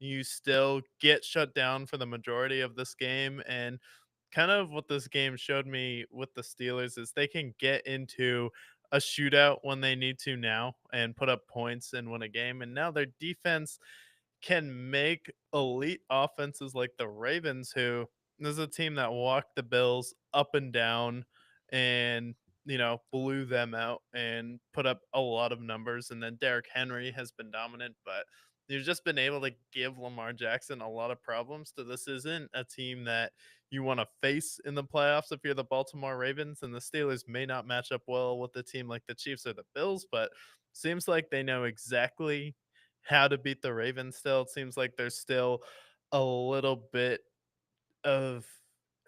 you still get shut down for the majority of this game. And kind of what this game showed me with the Steelers is they can get into a shootout when they need to now and put up points and win a game. And now their defense can make elite offenses like the Ravens, who this is a team that walked the Bills up and down and blew them out and put up a lot of numbers. And then Derrick Henry has been dominant, but you've just been able to give Lamar Jackson a lot of problems. So this isn't a team that you want to face in the playoffs if you're the Baltimore Ravens. And the Steelers may not match up well with a team like the Chiefs or the Bills, but seems like they know exactly how to beat the Ravens still. It seems like there's still a little bit of,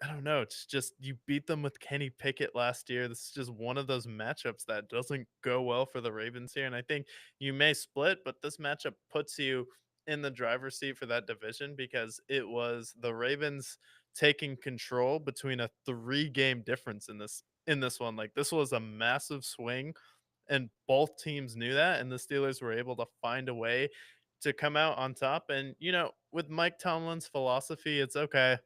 I don't know, it's just you beat them with Kenny Pickett last year. This is just one of those matchups that doesn't go well for the Ravens here. And I think you may split, but this matchup puts you in the driver's seat for that division because it was the Ravens taking control between a 3-game difference in this one. Like this was a massive swing and both teams knew that and the Steelers were able to find a way to come out on top. And with Mike Tomlin's philosophy, it's okay.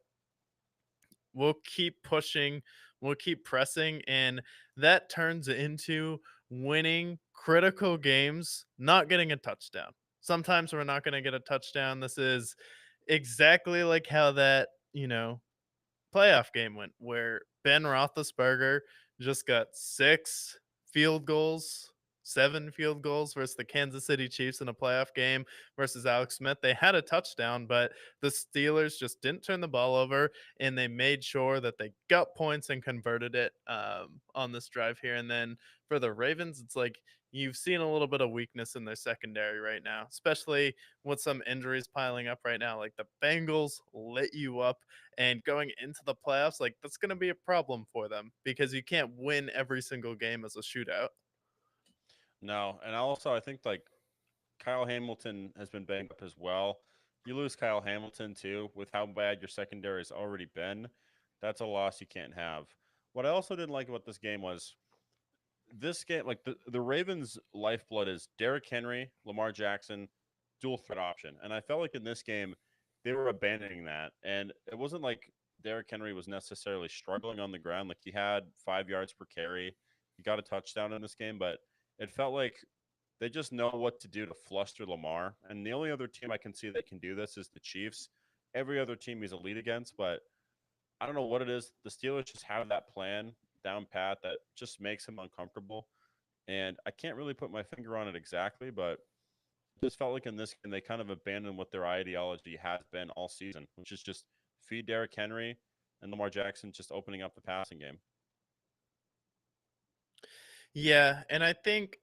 We'll keep pushing, we'll keep pressing, and that turns into winning critical games, not getting a touchdown. Sometimes we're not going to get a touchdown. This is exactly like how that, playoff game went, where Ben Roethlisberger just got field goals, 7 field goals versus the Kansas City Chiefs in a playoff game versus Alex Smith. They had a touchdown, but the Steelers just didn't turn the ball over, and they made sure that they got points and converted it on this drive here. And then for the Ravens, it's like you've seen a little bit of weakness in their secondary right now, especially with some injuries piling up right now. Like the Bengals lit you up, and going into the playoffs, like that's going to be a problem for them because you can't win every single game as a shootout. No, and also I think like Kyle Hamilton has been banged up as well. You lose Kyle Hamilton too, with how bad your secondary has already been. That's a loss you can't have. What I also didn't like about this game was this game, like the Ravens' lifeblood is Derrick Henry, Lamar Jackson, dual threat option. And I felt like in this game, they were abandoning that. And it wasn't like Derrick Henry was necessarily struggling on the ground. Like he had 5 yards per carry. He got a touchdown in this game, but it felt like they just know what to do to fluster Lamar. And the only other team I can see that can do this is the Chiefs. Every other team he's elite against, but I don't know what it is. The Steelers just have that plan down pat that just makes him uncomfortable. And I can't really put my finger on it exactly, but it just felt like in this game they kind of abandoned what their ideology has been all season, which is just feed Derrick Henry and Lamar Jackson just opening up the passing game. Yeah, and I think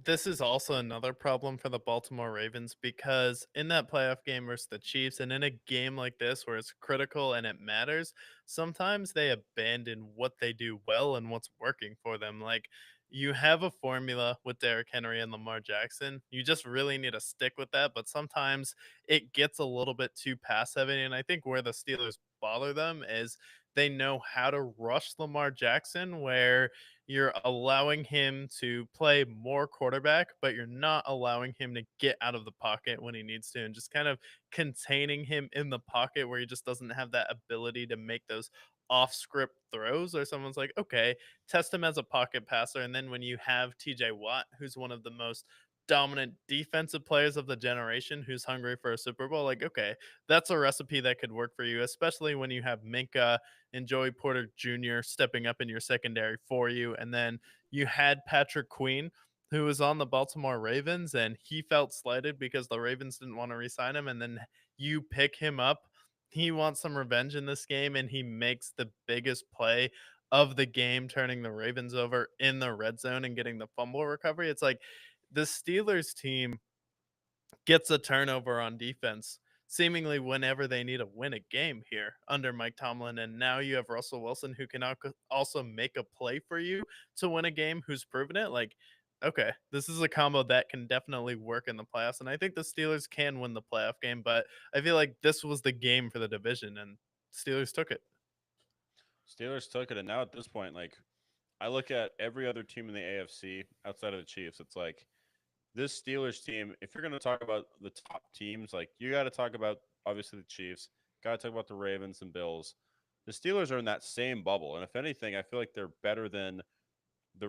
this is also another problem for the Baltimore Ravens because in that playoff game versus the Chiefs, and in a game like this where it's critical and it matters, sometimes they abandon what they do well and what's working for them. Like you have a formula with Derrick Henry and Lamar Jackson. You just really need to stick with that. But sometimes it gets a little bit too pass heavy. And I think where the Steelers bother them is they know how to rush Lamar Jackson, where you're allowing him to play more quarterback, but you're not allowing him to get out of the pocket when he needs to, and just kind of containing him in the pocket where he just doesn't have that ability to make those off script throws, or someone's like, okay, test him as a pocket passer. And then when you have TJ Watt, who's one of the most dominant defensive players of the generation, who's hungry for a Super Bowl, like, okay, that's a recipe that could work for you, especially when you have Minka and Joey Porter Jr. stepping up in your secondary for you. And then you had Patrick Queen, who was on the Baltimore Ravens, and he felt slighted because the Ravens didn't want to resign him. And then you pick him up. He wants some revenge in this game, and he makes the biggest play of the game, turning the Ravens over in the red zone and getting the fumble recovery. It's like the Steelers team gets a turnover on defense seemingly whenever they need to win a game here under Mike Tomlin. And now you have Russell Wilson who can also make a play for you to win a game, who's proven it. Like, okay, this is a combo that can definitely work in the playoffs. And I think the Steelers can win the playoff game, but I feel like this was the game for the division and Steelers took it. Steelers took it, and now at this point, like I look at every other team in the AFC outside of the Chiefs, it's like this Steelers team, if you're going to talk about the top teams, like you got to talk about obviously the Chiefs, got to talk about the Ravens and Bills. The Steelers are in that same bubble, and if anything, I feel like they're better than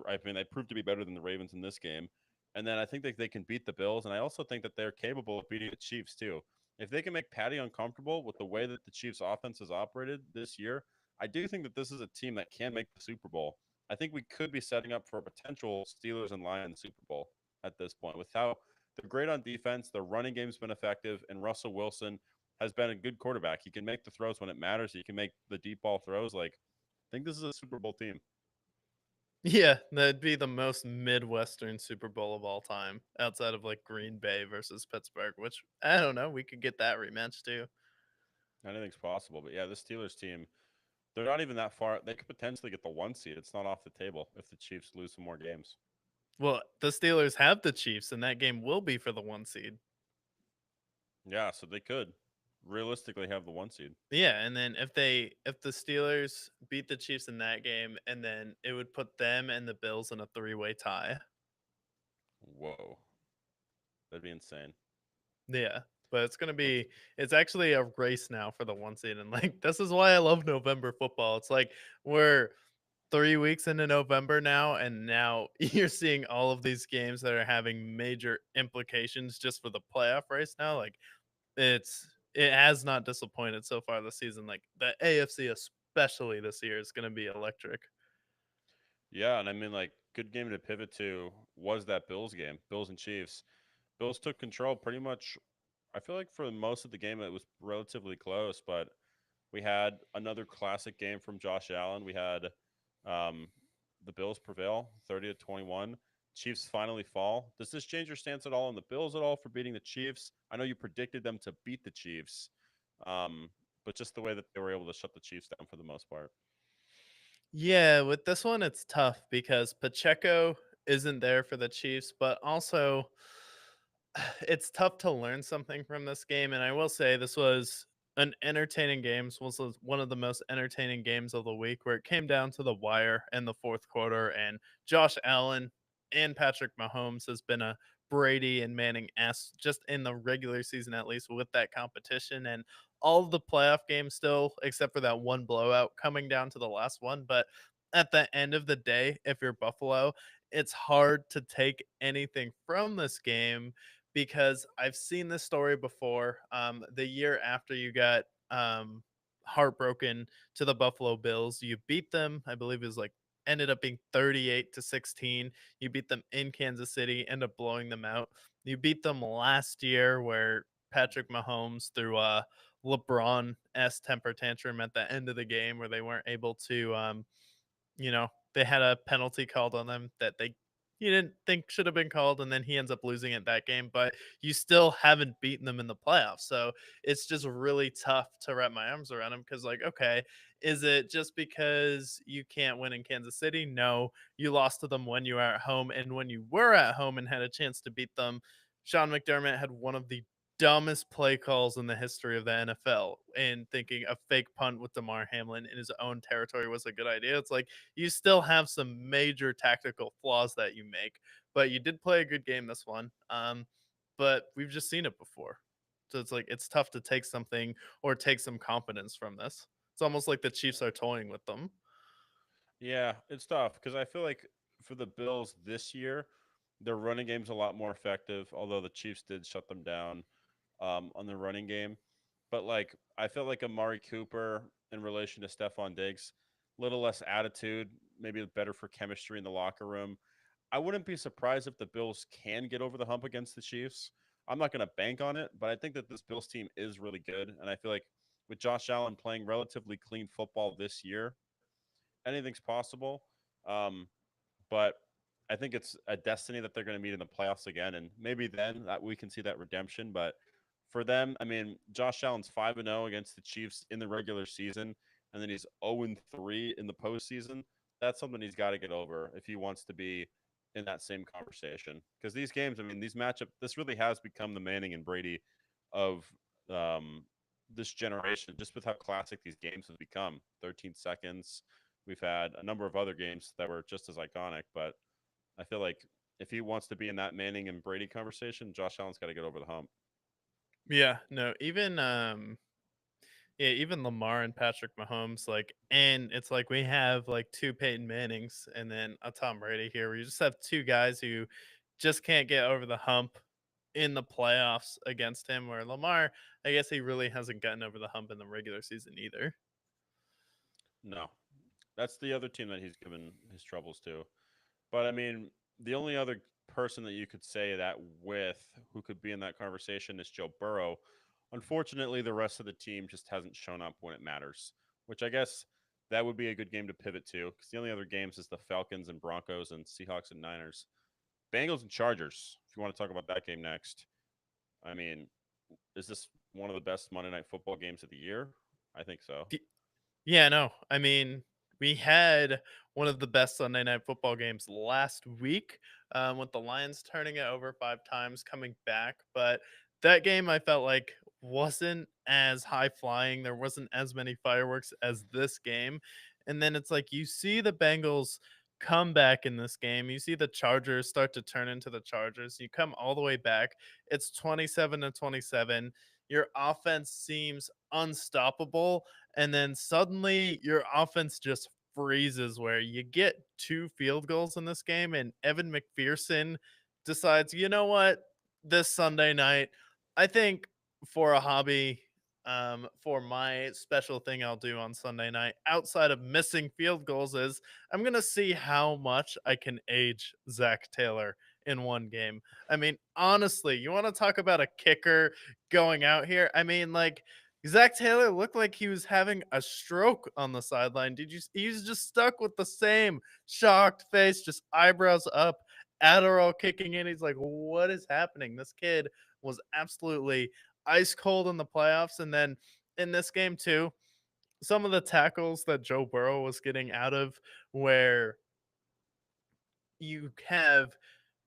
I mean, they proved to be better than the Ravens in this game. And then I think that they can beat the Bills, and I also think that they're capable of beating the Chiefs too. If they can make Patty uncomfortable with the way that the Chiefs' offense has operated this year, I do think that this is a team that can make the Super Bowl. I think we could be setting up for a potential Steelers and Lions Super Bowl at this point. With how they're great on defense, their running game's been effective, and Russell Wilson has been a good quarterback. He can make the throws when it matters. He can make the deep ball throws. Like, I think this is a Super Bowl team. Yeah, that'd be the most Midwestern Super Bowl of all time, outside of like Green Bay versus Pittsburgh, which I don't know. We could get that rematch too. Anything's possible. But yeah, this Steelers team, they're not even that far. They could potentially get the 1 seed. It's not off the table if the Chiefs lose some more games. Well, the Steelers have the Chiefs, and that game will be for the 1 seed. Yeah, so they could. realistically have the 1 seed. Yeah, and then if the Steelers beat the Chiefs in that game, and then it would put them and the Bills in a three-way tie. Whoa, that'd be insane. Yeah, but it's gonna Let's be it's actually a race now for the 1 seed, and, like, this is why I love November football. It's like we're 3 weeks into November now, and now you're seeing all of these games that are having major implications just for the playoff race now, like, it has not disappointed so far this season, like, the AFC especially this year is gonna be electric. Yeah, and I mean, like, good game to pivot to was that Bills game, Bills and Chiefs. Bills took control pretty much. I feel like for most of the game it was relatively close, but we had another classic game from Josh Allen. We had um, the Bills prevail 30-21. Chiefs finally fall. Does this change your stance at all on the Bills at all for beating the Chiefs? I know you predicted them to beat the Chiefs, um, but just the way that they were able to shut the Chiefs down for the most part. Yeah, with this one, it's tough because Pacheco isn't there for the Chiefs, but also it's tough to learn something from this game. And I will say this was an entertaining game. This was one of the most entertaining games of the week where it came down to the wire in the fourth quarter. And Josh Allen and Patrick Mahomes has been a Brady and Manning s just in the regular season, at least with that competition. And all of the playoff games still, except for that one blowout coming down to the last one. But at the end of the day, if you're Buffalo, it's hard to take anything from this game because I've seen this story before. The year after you got heartbroken to the Buffalo Bills, you beat them. I believe it was like ended up being 38-16. You beat them in Kansas City, end up blowing them out. You beat them last year where Patrick Mahomes threw a LeBron s temper tantrum at the end of the game where they weren't able to they had a penalty called on them that they he didn't think should have been called, and then he ends up losing it that game. But you still haven't beaten them in the playoffs, so it's just really tough to wrap my arms around them. Because, like, okay, is it just because you can't win in Kansas City? No, you lost to them when you were at home, and when you were at home and had a chance to beat them, Sean McDermott had one of the dumbest play calls in the history of the NFL, and thinking a fake punt with Damar Hamlin in his own territory was a good idea. It's like you still have some major tactical flaws that you make, but you did play a good game this one. But we've just seen it before. So it's like it's tough to take something or take some confidence from this. It's almost like the Chiefs are toying with them. Yeah, it's tough because I feel like for the Bills this year, their running game's a lot more effective, although the Chiefs did shut them down on the running game. But like I feel like Amari Cooper in relation to Stephon Diggs, little less attitude, maybe better for chemistry in the locker room. I wouldn't be surprised if the Bills can get over the hump against the Chiefs. I'm not going to bank on it, but I think that this Bills team is really good. And I feel like with Josh Allen playing relatively clean football this year, anything's possible. Um, but I think it's a destiny that they're going to meet in the playoffs again, and maybe then that we can see that redemption. But for them, I mean, Josh Allen's 5-0 against the Chiefs in the regular season, and then he's 0-3 in the postseason. That's something he's got to get over if he wants to be in that same conversation. Because these games, I mean, these matchup, this really has become the Manning and Brady of um, this generation, just with how classic these games have become. 13 seconds. We've had a number of other games that were just as iconic, but I feel like if he wants to be in that Manning and Brady conversation, Josh Allen's got to get over the hump. Yeah, no, even Lamar and Patrick Mahomes, like, and it's like we have like two Peyton Mannings and then a Tom Brady here. We just have two guys who just can't get over the hump in the playoffs against him. Where Lamar, I guess he really hasn't gotten over the hump in the regular season either. No, that's the other team that he's given his troubles to. But I mean, the only other person that you could say that with who could be in that conversation is Joe Burrow. Unfortunately, the rest of the team just hasn't shown up when it matters, which I guess that would be a good game to pivot to because the only other games is the Falcons and Broncos and Seahawks and Niners. Bengals and Chargers, if you want to talk about that game next. I mean, is this one of the best Monday Night Football games of the year? I think so. Yeah, no. I mean, we had one of the best Sunday night football games last week, with the Lions turning it over 5 times, coming back. But that game I felt like wasn't as high flying. There wasn't as many fireworks as this game. And then it's like you see the Bengals come back in this game. You see the Chargers start to turn into the Chargers. You come all the way back. It's 27 to 27. Your offense seems unstoppable. And then suddenly your offense just freezes where you get 2 field goals in this game. And Evan McPherson decides, you know what? This Sunday night, I think for a hobby, for my special thing I'll do on Sunday night outside of missing field goals is I'm gonna see how much I can age Zach Taylor in one game. I mean, honestly, you want to talk about a kicker going out here? I mean, like Zach Taylor looked like he was having a stroke on the sideline. Did you? He was just stuck with the same shocked face, just eyebrows up, Adderall kicking in. He's like, "What is happening?" This kid was absolutely ice cold in the playoffs. And then in this game, too, some of the tackles that Joe Burrow was getting out of, where you have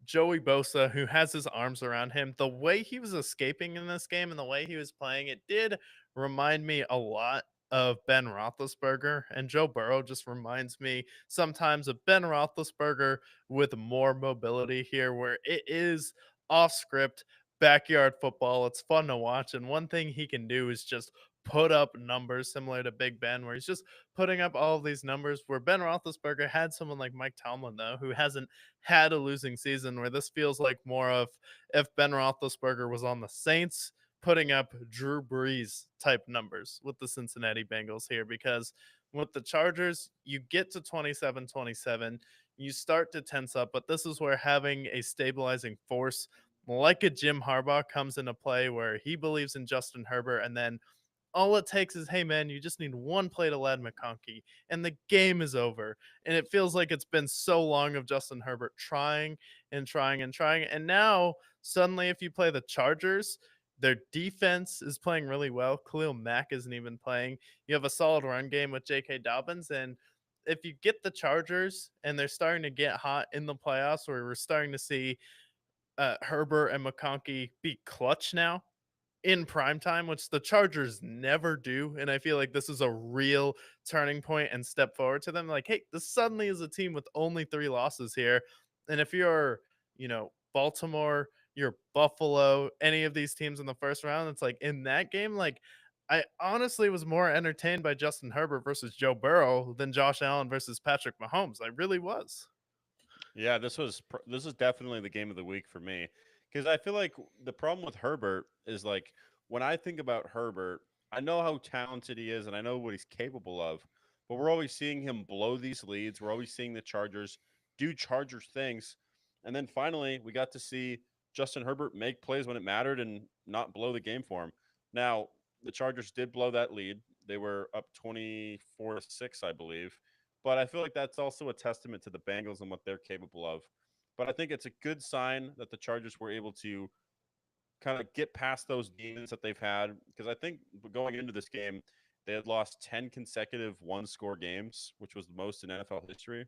Joey Bosa, who has his arms around him, the way he was escaping in this game and the way he was playing, it did remind me a lot of Ben Roethlisberger. And Joe Burrow just reminds me sometimes of Ben Roethlisberger with more mobility here, where it is off script, backyard football. It's fun to watch. And one thing he can do is just put up numbers similar to Big Ben, where he's just putting up all of these numbers. Where Ben Roethlisberger had someone like Mike Tomlin, though, who hasn't had a losing season, where this feels like more of if Ben Roethlisberger was on the Saints putting up Drew Brees type numbers with the Cincinnati Bengals here. Because with the Chargers, you get to 27-27, you start to tense up, but this is where having a stabilizing force like a Jim Harbaugh comes into play, where he believes in Justin Herbert, and then all it takes is, hey man, you just need one play to Lad McConkey, and the game is over. And it feels like it's been so long of Justin Herbert trying and trying and trying. And now suddenly, if you play the Chargers, their defense is playing really well. Khalil Mack isn't even playing. You have a solid run game with J.K. Dobbins, and if you get the Chargers and they're starting to get hot in the playoffs, where we're starting to see Herbert and McConkey be clutch now in prime time, which the Chargers never do. And I feel like this is a real turning point and step forward to them. Like, hey, this suddenly is a team with only 3 losses here. And if you're, Baltimore, you're Buffalo, any of these teams in the first round, it's like in that game, like I honestly was more entertained by Justin Herbert versus Joe Burrow than Josh Allen versus Patrick Mahomes. I really was. Yeah, this is definitely the game of the week for me because I feel like the problem with Herbert is like when I think about Herbert, I know how talented he is and I know what he's capable of, but we're always seeing him blow these leads. We're always seeing the Chargers do Chargers things, and then finally we got to see Justin Herbert make plays when it mattered and not blow the game for him. Now the Chargers did blow that lead; they were up 24-6, I believe, but I feel like that's also a testament to the Bengals and what they're capable of. But I think it's a good sign that the Chargers were able to kind of get past those demons that they've had. Because I think going into this game, they had lost 10 consecutive one score games, which was the most in NFL history.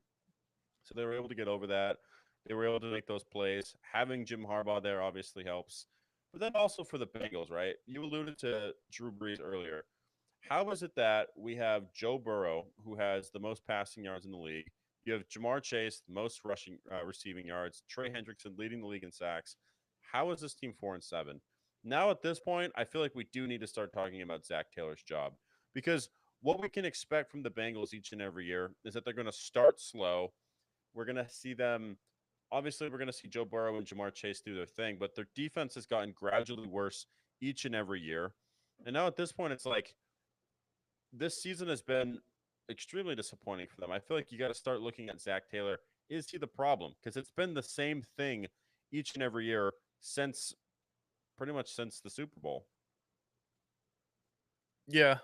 So they were able to get over that. They were able to make those plays. Having Jim Harbaugh there obviously helps. But then also for the Bengals, right? You alluded to Drew Brees earlier. How is it that we have Joe Burrow, who has the most passing yards in the league? You have Jamar Chase, the most rushing receiving yards. Trey Hendrickson leading the league in sacks. How is this team 4-7? Now at this point, I feel like we do need to start talking about Zach Taylor's job because what we can expect from the Bengals each and every year is that they're going to start slow. We're going to see them. Obviously, we're going to see Joe Burrow and Jamar Chase do their thing, but their defense has gotten gradually worse each and every year. And now at this point, it's like this season has been extremely disappointing for them. I feel like you got to start looking at Zach Taylor. Is he the problem? Because it's been the same thing each and every year since pretty much since the Super Bowl. Yeah.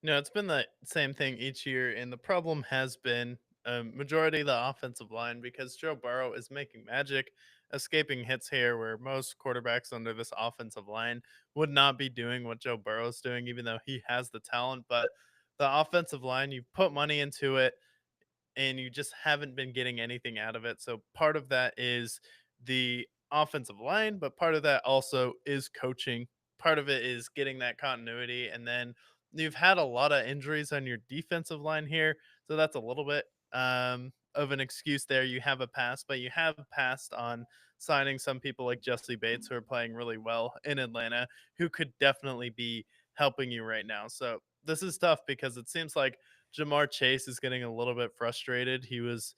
No, it's been the same thing each year, and the problem has been a majority of the offensive line because Joe Burrow is making magic, escaping hits here where most quarterbacks under this offensive line would not be doing what Joe Burrow's doing, even though he has the talent. But the offensive line, you put money into it, and you just haven't been getting anything out of it. So part of that is the offensive line, but part of that also is coaching. part of it is getting that continuity, and then you've had a lot of injuries on your defensive line here, so that's a little bit of an excuse there. You have a pass, but you have passed on signing some people like Jesse Bates who are playing really well in Atlanta, who could definitely be helping you right now. So this is tough because it seems like Jamar Chase is getting a little bit frustrated. He was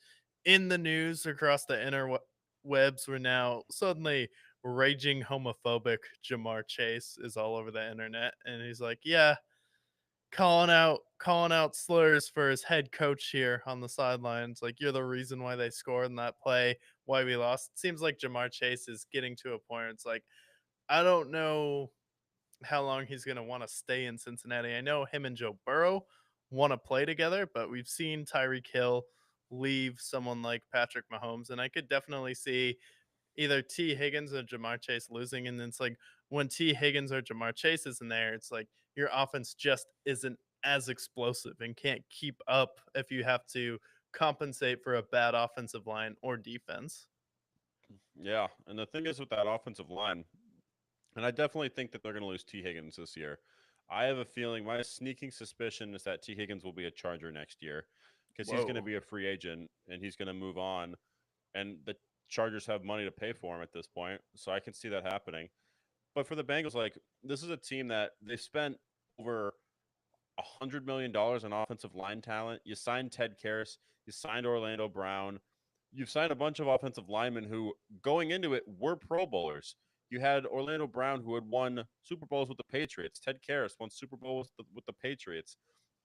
in the news across the interwebs. We're now suddenly raging homophobic Jamar Chase is all over the internet, and he's like, yeah, calling out slurs for his head coach here on the sidelines. Like, you're the reason why they scored in that play, why we lost. It seems like Jamar Chase is getting to a point where it's like, I don't know how long he's going to want to stay in Cincinnati. I know him and Joe Burrow want to play together, but we've seen Tyreek Hill leave someone like Patrick Mahomes, and I could definitely see either T. Higgins or Jamar Chase losing. And then it's like when T. Higgins or Jamar Chase is in there, it's like your offense just isn't as explosive and can't keep up if you have to compensate for a bad offensive line or defense. Yeah, and the thing is with that offensive line, and I definitely think that they're going to lose T. Higgins this year. I have a feeling, my sneaking suspicion is that T. Higgins will be a Charger next year because he's going to Whoa. be a free agent and he's going to move on. And the Chargers have money to pay for him at this point. So I can see that happening. But for the Bengals, like, this is a team that they spent over $100 million in offensive line talent. You signed Ted Karras, you signed Orlando Brown, you've signed a bunch of offensive linemen who, going into it, were Pro Bowlers. You had Orlando Brown, who had won Super Bowls with the Patriots. Ted Karras won Super Bowls with the Patriots.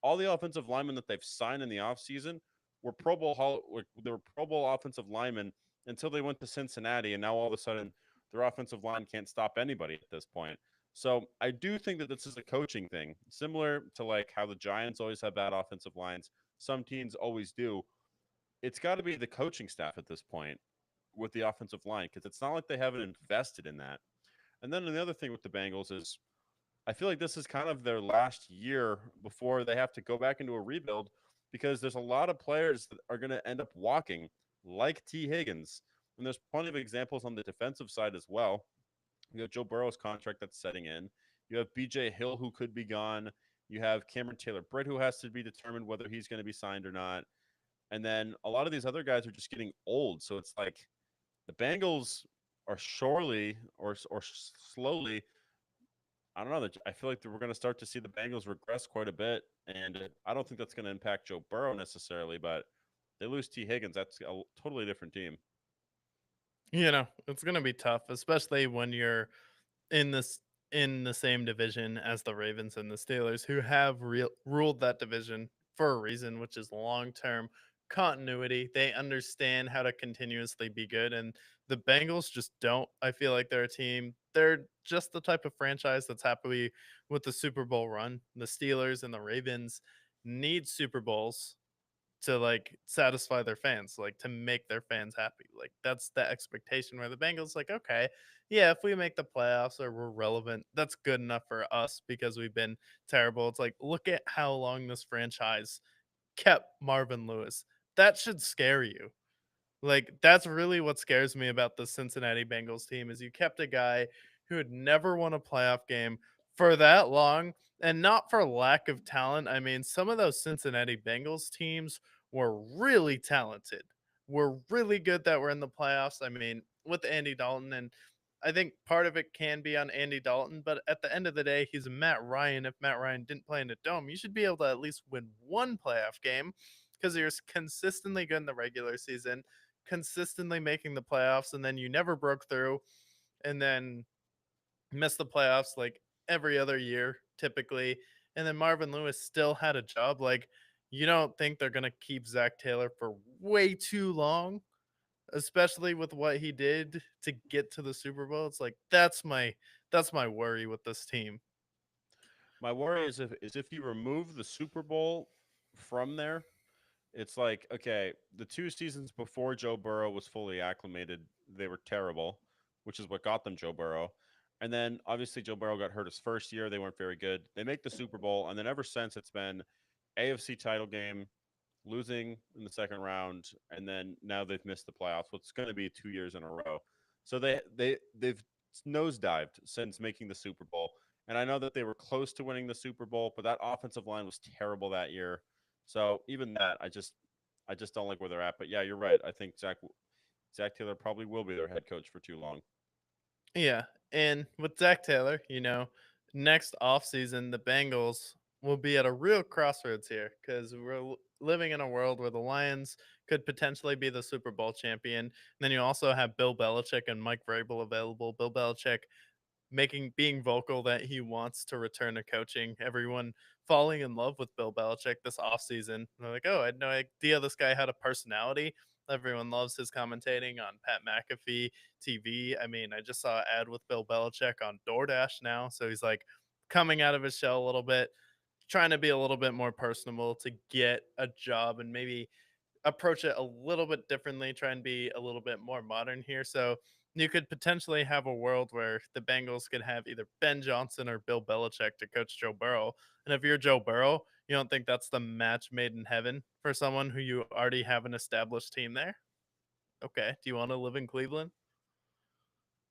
All the offensive linemen that they've signed in the offseason were they were Pro Bowl offensive linemen until they went to Cincinnati, and now all of a sudden their offensive line can't stop anybody at this point. So I do think that this is a coaching thing, similar to like how the Giants always have bad offensive lines. Some teams always do. It's got to be the coaching staff at this point with the offensive line because it's not like they haven't invested in that. And then the other thing with the Bengals is I feel like this is kind of their last year before they have to go back into a rebuild because there's a lot of players that are going to end up walking, like T. Higgins. And there's plenty of examples on the defensive side as well. You have Joe Burrow's contract that's setting in. You have BJ Hill, who could be gone. You have Cameron Taylor Britt, who has to be determined whether he's going to be signed or not. And then a lot of these other guys are just getting old. So it's like the Bengals are surely or slowly, I don't know. I feel like we're going to start to see the Bengals regress quite a bit. And I don't think that's going to impact Joe Burrow necessarily, but they lose T. Higgins. That's a totally different team. It's going to be tough, especially when you're in this in the same division as the Ravens and the Steelers, who have ruled that division for a reason, which is long term continuity. They understand how to continuously be good, and the Bengals just don't. I feel like they're a team. They're just the type of franchise that's happy with the Super Bowl run. The Steelers and the Ravens need Super Bowls to like satisfy their fans, like to make their fans happy. Like that's the expectation where the Bengals like, okay, yeah, if we make the playoffs or we're relevant, that's good enough for us because we've been terrible. It's like, look at how long this franchise kept Marvin Lewis. That should scare you. Like that's really what scares me about the Cincinnati Bengals team is you kept a guy who had never won a playoff game for that long and not for lack of talent. I mean, some of those Cincinnati Bengals teams were really talented. Were really good that were in the playoffs. I mean, with Andy Dalton and I think part of it can be on Andy Dalton, but at the end of the day, he's Matt Ryan. If Matt Ryan didn't play in a dome, you should be able to at least win one playoff game because you're consistently good in the regular season, consistently making the playoffs, and then you never broke through, and then missed the playoffs like every other year typically. And then Marvin Lewis still had a job. Like, you don't think they're gonna keep Zach Taylor for way too long, especially with what he did to get to the Super Bowl. It's like that's my worry with this team. My worry is if you remove the Super Bowl from there, it's like, okay, the 2 seasons before Joe Burrow was fully acclimated, they were terrible, which is what got them Joe Burrow. And then obviously Joe Burrow got hurt his first year. They weren't very good. They make the Super Bowl, and then ever since it's been AFC title game, losing in the second round, and then now they've missed the playoffs. What's going to be 2 years in a row. So they've nosedived since making the Super Bowl. And I know that they were close to winning the Super Bowl, but that offensive line was terrible that year. So even that, I just don't like where they're at. But yeah, you're right. I think Zach Taylor probably will be their head coach for too long. Yeah, and with Zach Taylor, next offseason, the Bengals will be at a real crossroads here because we're living in a world where the Lions could potentially be the Super Bowl champion. And then you also have Bill Belichick and Mike Vrabel available. Bill Belichick being vocal that he wants to return to coaching. Everyone falling in love with Bill Belichick this offseason. They're like, oh, I had no idea this guy had a personality. Everyone loves his commentating on Pat McAfee TV. I mean, I just saw an ad with Bill Belichick on DoorDash now. So he's like coming out of his shell a little bit, trying to be a little bit more personable to get a job and maybe approach it a little bit differently, try and be a little bit more modern here. So you could potentially have a world where the Bengals could have either Ben Johnson or Bill Belichick to coach Joe Burrow. And if you're Joe Burrow, you don't think that's the match made in heaven for someone who you already have an established team there? Okay. Do you want to live in Cleveland?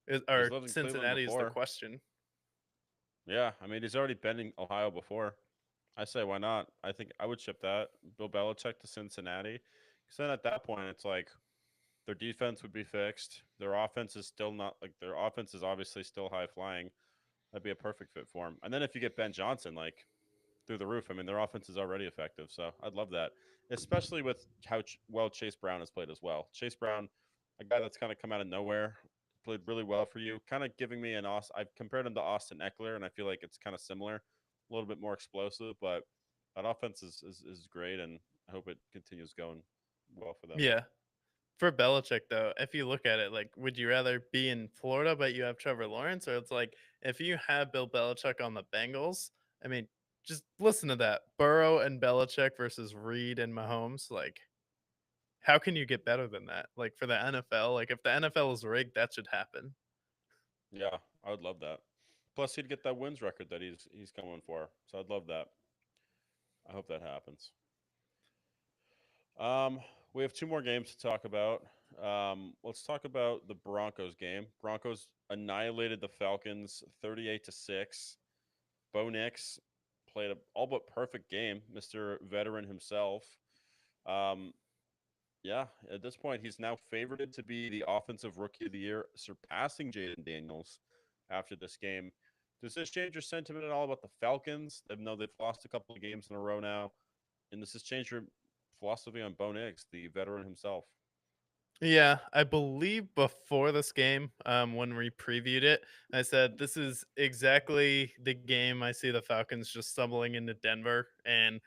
He's Or lived in Cleveland Cincinnati is the before. question. Yeah, I mean he's already been in Ohio before. I say why not? I think I would ship that Bill Belichick to Cincinnati. Because then at that point it's like their defense would be fixed. Their offense is still not like their offense is obviously still high flying. That'd be a perfect fit for him. And then if you get Ben Johnson, like through the roof. I mean, their offense is already effective, so I'd love that, especially with how well Chase Brown has played as well. Chase Brown, a guy that's kind of come out of nowhere, played really well for you, kind of giving me an Austin. I've compared him to Austin Eckler, and I feel like it's kind of similar, a little bit more explosive, but that offense is great, and I hope it continues going well for them. Yeah. For Belichick, though, if you look at it, like, would you rather be in Florida, but you have Trevor Lawrence, or it's like if you have Bill Belichick on the Bengals? I mean, just listen to that: Burrow and Belichick versus Reed and Mahomes. Like, how can you get better than that? Like for the NFL, like if the NFL is rigged, that should happen. Yeah, I would love that. Plus, he'd get that wins record that he's going for, so I'd love that. I hope that happens. Um, we have two more games to talk about. Let's talk about the Broncos game. Broncos annihilated the Falcons 38-6. Bo Nix played a all but perfect game, Mr. Veteran himself. Um, yeah, at this point, he's now favored to be the offensive rookie of the year, surpassing Jaden Daniels after this game. Does this change your sentiment at all about the Falcons? Even though they've lost a couple of games in a row now, and does this change your philosophy on Bo Nix, the veteran himself? Yeah, I believe before this game, when we previewed it, I said this is exactly the game I see the Falcons just stumbling into Denver and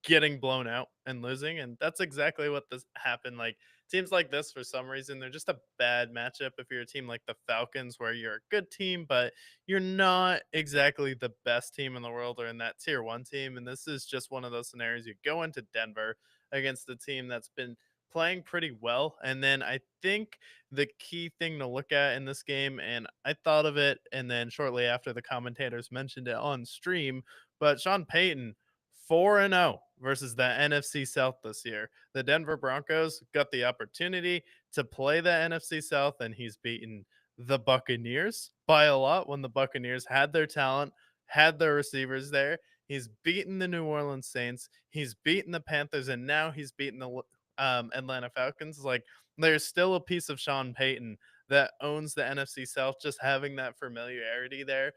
getting blown out and losing, and that's exactly what this happened. Like teams like this, for some reason, they're just a bad matchup. If you're a team like the Falcons, where you're a good team, but you're not exactly the best team in the world or in that tier one team, and this is just one of those scenarios. You go into Denver against a team that's been playing pretty well. And then I think the key thing to look at in this game, and I thought of it, and then shortly after the commentators mentioned it on stream, but Sean Payton, 4-0 versus the NFC South this year. The Denver Broncos got the opportunity to play the NFC South, and he's beaten the Buccaneers by a lot when the Buccaneers had their talent, had their receivers there. He's beaten the New Orleans Saints. He's beaten the Panthers, and now he's beaten the Atlanta Falcons. Like there's still a piece of Sean Payton that owns the NFC South, just having that familiarity there.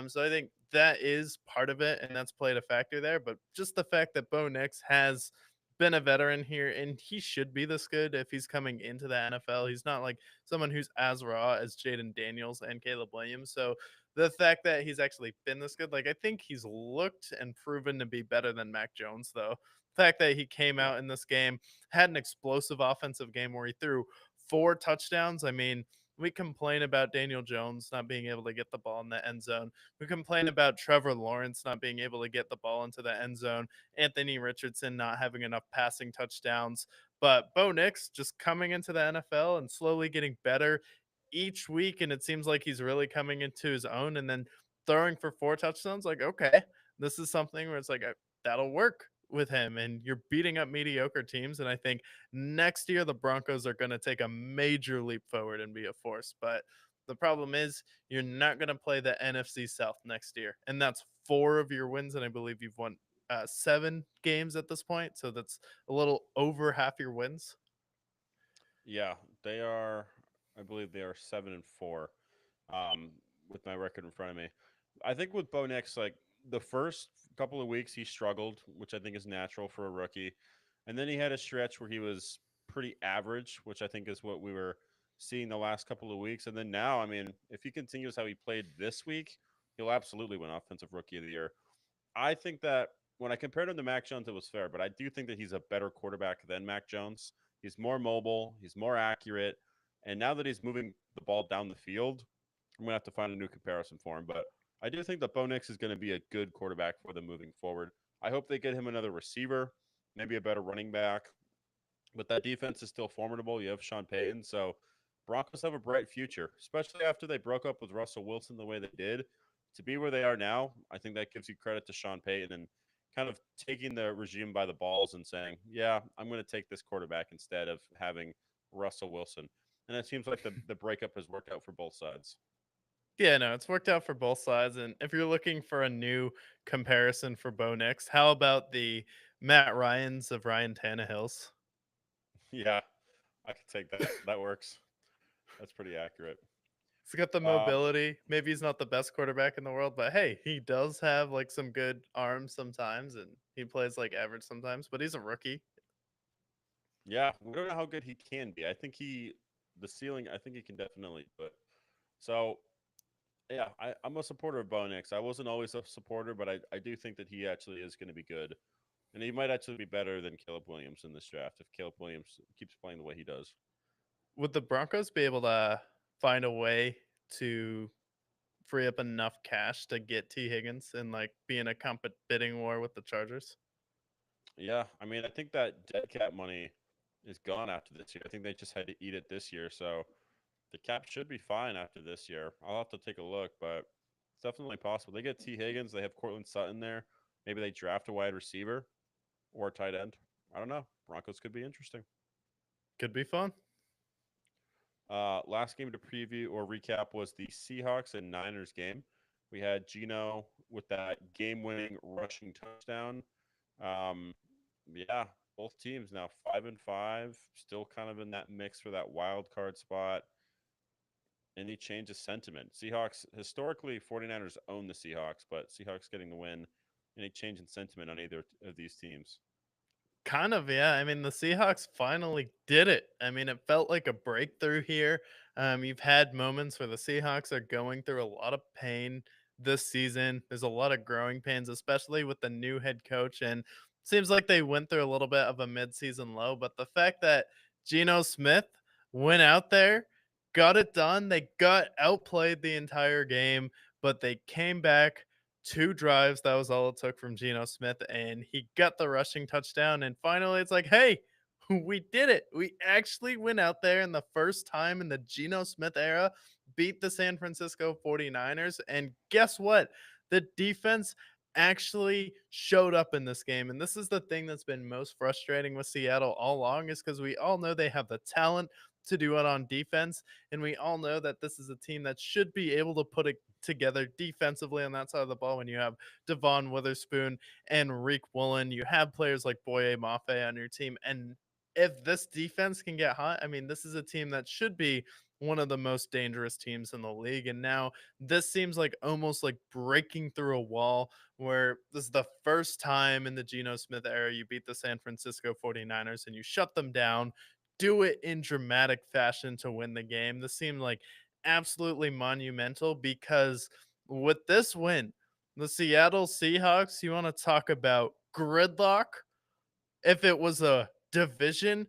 So I think that is part of it, and that's played a factor there. But just the fact that Bo Nix has been a veteran here, and he should be this good if he's coming into the NFL. He's not like someone who's as raw as Jaden Daniels and Caleb Williams. So the fact that he's actually been this good, like I think he's looked and proven to be better than Mac Jones, though. The fact that he came Yeah. out in this game, had an explosive offensive game where he threw 4 touchdowns. I mean, we complain about Daniel Jones not being able to get the ball in the end zone. We complain about Trevor Lawrence not being able to get the ball into the end zone. Anthony Richardson not having enough passing touchdowns. But Bo Nix just coming into the NFL and slowly getting better each week. And it seems like he's really coming into his own and then throwing for 4 touchdowns. Like, okay, this is something where it's like, that'll work with him, and you're beating up mediocre teams. And I think next year the Broncos are going to take a major leap forward and be a force. But The problem is you're not going to play the NFC South next year, and that's 4 of your wins, and I believe you've won 7 games at this point, so that's a little over half your wins. Yeah, they are. I believe they are 7-4. Um, with my record in front of me, I think with Bo Nix, like the first couple of weeks, he struggled, which I think is natural for a rookie, and then he had a stretch where he was pretty average, which I think is what we were seeing the last couple of weeks. And then now, I mean, if he continues how he played this week, he'll absolutely win Offensive Rookie of the Year. I think that when I compared him to Mac Jones, it was fair, but I do think that he's a better quarterback than Mac Jones. He's more mobile, he's more accurate, and now that he's moving the ball down the field, I'm gonna have to find a new comparison for him. But I do think that Bo Nix is going to be a good quarterback for them moving forward. I hope they get him another receiver, maybe a better running back. But that defense is still formidable. You have Sean Payton, so Broncos have a bright future, especially after they broke up with Russell Wilson the way they did. To be where they are now, I think that gives you credit to Sean Payton and kind of taking the regime by the balls and saying, "Yeah, I'm going to take this quarterback instead of having Russell Wilson." And it seems like the breakup has worked out for both sides. Yeah, no, it's worked out for both sides. And if you're looking for a new comparison for Bo Nix, how about the Matt Ryans of Ryan Tannehill's? Yeah, I can take that. That works. That's pretty accurate. He's got the Um, mobility. Maybe he's not the best quarterback in the world, but hey, he does have like some good arms sometimes, and he plays like average sometimes. But he's a rookie. yeah, we don't know how good he can be. I think the ceiling, I think he can definitely do it. So yeah, I'm a supporter of Bo Nix. I wasn't always a supporter, but I do think that he actually is going to be good. And he might actually be better than Caleb Williams in this draft if Caleb Williams keeps playing the way he does. Would the Broncos be able to find a way to free up enough cash to get T. Higgins and like be in a bidding war with the Chargers? Yeah, I mean, I think that dead cap money is gone after this year. I think they just had to eat it this year. So the cap should be fine after this year. I'll have to take a look, but it's definitely possible. They get T. Higgins, they have Cortland Sutton there. Maybe they draft a wide receiver or a tight end. I don't know. Broncos could be interesting. Could be fun. Last game to preview or recap was the Seahawks and Niners game. We had Gino with that game-winning rushing touchdown. Um, yeah, both teams now 5-5, still kind of in that mix for that wild card spot. Any change of sentiment? Seahawks historically 49ers own the Seahawks, but Seahawks getting the win. Any change in sentiment on either of these teams? Kind of, yeah. I mean, the Seahawks finally did it. I mean, it felt like a breakthrough here. You've had moments where the Seahawks are going through a lot of pain this season. There's a lot of growing pains, especially with the new head coach. And seems like they went through a little bit of a midseason low. But the fact that Geno Smith went out there, got it done, they got outplayed the entire game, but they came back 2 drives, that was all it took from Geno Smith, and he got the rushing touchdown, and finally, it's like, "Hey, we did it. We actually went out there in the first time in the Geno Smith era, beat the San Francisco 49ers, and guess what? The defense actually showed up in this game, and this is the thing that's been most frustrating with Seattle all along is because we all know they have the talent to do it on defense, and we all know that this is a team that should be able to put it together defensively on that side of the ball when you have Devon Witherspoon and Reek Woolen. You have players like Boye Mafe on your team. And if this defense can get hot, I mean, this is a team that should be one of the most dangerous teams in the league. And now this seems like almost like breaking through a wall where this is the first time in the Geno Smith era you beat the San Francisco 49ers and you shut them down. Do it in dramatic fashion to win the game. This seemed like absolutely monumental because with this win, the Seattle Seahawks, you want to talk about gridlock? If it was a division,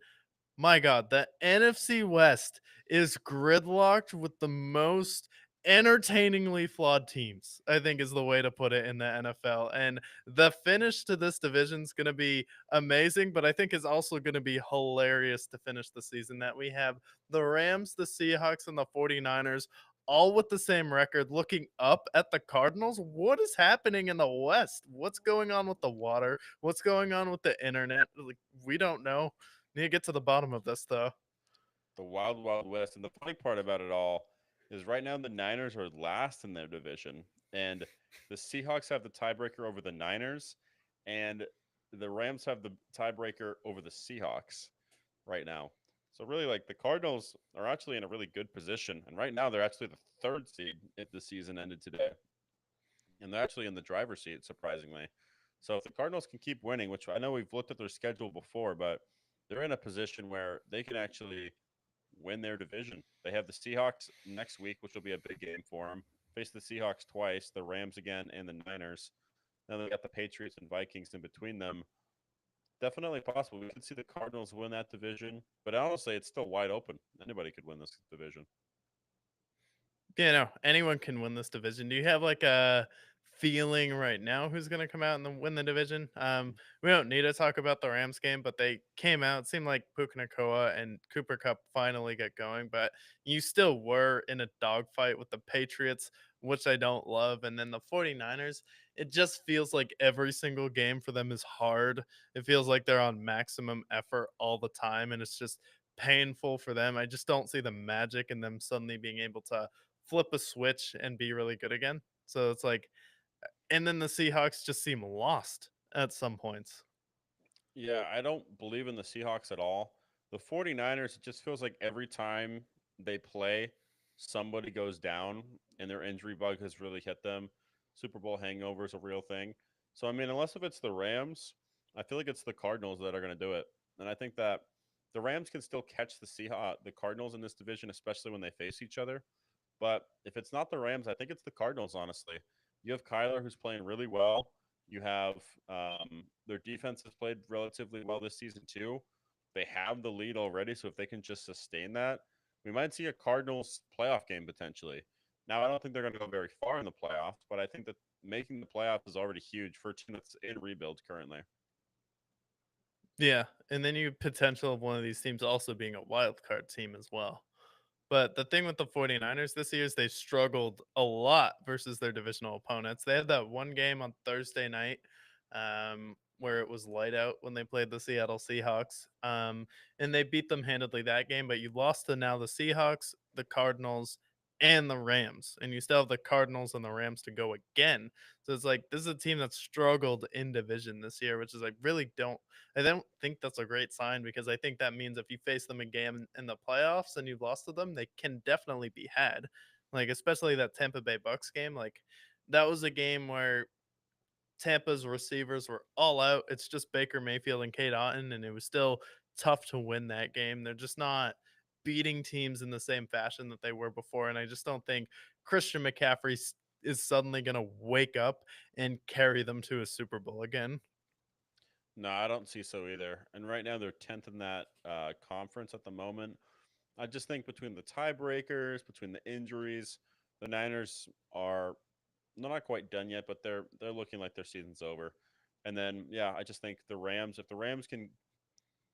my God, the NFC West is gridlocked with the most entertainingly flawed teams, I think is the way to put it in the NFL. And the finish to this division is going to be amazing, but I think is also going to be hilarious to finish the season that we have the Rams, the Seahawks, and the 49ers all with the same record looking up at the Cardinals. What is happening in the West? What's going on with the water? What's going on with the internet? Like, we don't know. Need to get to the bottom of this, though. The wild, wild west. And the funny part about it all is right now the Niners are last in their division, and the Seahawks have the tiebreaker over the Niners, and the Rams have the tiebreaker over the Seahawks right now. So really, like the Cardinals are actually in a really good position, and right now they're actually the third seed if the season ended today, and they're actually in the driver's seat, surprisingly. So if the Cardinals can keep winning, which I know we've looked at their schedule before, but they're in a position where they can actually win their division. They have the Seahawks next week, which will be a big game for them. Face the Seahawks twice, the Rams again, and the Niners. Then they got the Patriots and Vikings in between them. Definitely possible. We could see the Cardinals win that division, but honestly, it's still wide open. Anybody could win this division. You know, anyone can win this division. Do you have like a feeling right now who's going to come out and win the division? We don't need to talk about the Rams game, but they came out. It seemed like Puka Nakua and Cooper Cup finally get going, but you still were in a dogfight with the Patriots, which I don't love. And then the 49ers, it just feels like every single game for them is hard. It feels like they're on maximum effort all the time, and it's just painful for them. I just don't see the magic in them suddenly being able to flip a switch and be really good again. So it's like, and then the Seahawks just seem lost at some points. Yeah, I don't believe in the Seahawks at all. The 49ers, it just feels like every time they play, somebody goes down and their injury bug has really hit them. Super Bowl hangover is a real thing. So, I mean, unless if it's the Rams, I feel like it's the Cardinals that are going to do it. And I think that the Rams can still catch the Cardinals in this division, especially when they face each other. But if it's not the Rams, I think it's the Cardinals, honestly. You have Kyler, who's playing really well. You have their defense has played relatively well this season, too. They have the lead already. So if they can just sustain that, we might see a Cardinals playoff game potentially. Now, I don't think they're going to go very far in the playoffs, but I think that making the playoffs is already huge for a team that's in rebuild currently. Yeah, and then you potential of one of these teams also being a wild card team as well. But the thing with the 49ers this year is they struggled a lot versus their divisional opponents. They had that one game on Thursday night where it was light out when they played the Seattle Seahawks. And they beat them handedly that game, but you lost to now the Seahawks, the Cardinals, and the Rams. And you still have the Cardinals and the Rams to go again. So it's like this is a team that struggled in division this year, which is I don't think that's a great sign because I think that means if you face them again in the playoffs and you've lost to them, they can definitely be had. Like especially that Tampa Bay Bucks game, like that was a game where Tampa's receivers were all out. It's just Baker Mayfield and Kate Otten, and it was still tough to win that game. They're just not beating teams in the same fashion that they were before, and I just don't think Christian McCaffrey is suddenly going to wake up and carry them to a Super Bowl again. No, I don't see so either. And right now they're 10th in that conference at the moment. I just think between the tiebreakers, between the injuries, the Niners are not quite done yet, but they're looking like their season's over. And then yeah, I just think the Rams, if the Rams can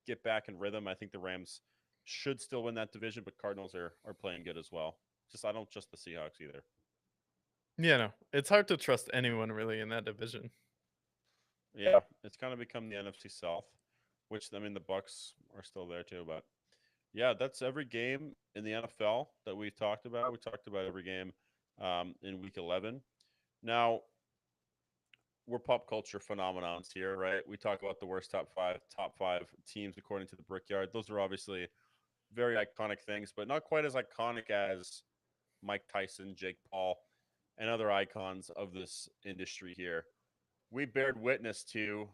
get back in rhythm, I think the Rams should still win that division, but Cardinals are playing good as well. Just I don't trust the Seahawks either. Yeah, no, it's hard to trust anyone really in that division. Yeah, it's kind of become the NFC South, which I mean the Bucks are still there too, but yeah, that's every game in the NFL that we talked about. We talked about every game in Week 11. Now we're pop culture phenomenons here, right? We talk about the worst top five teams according to the Brickyard. Those are obviously very iconic things, but not quite as iconic as Mike Tyson, Jake Paul, and other icons of this industry here. We bared witness to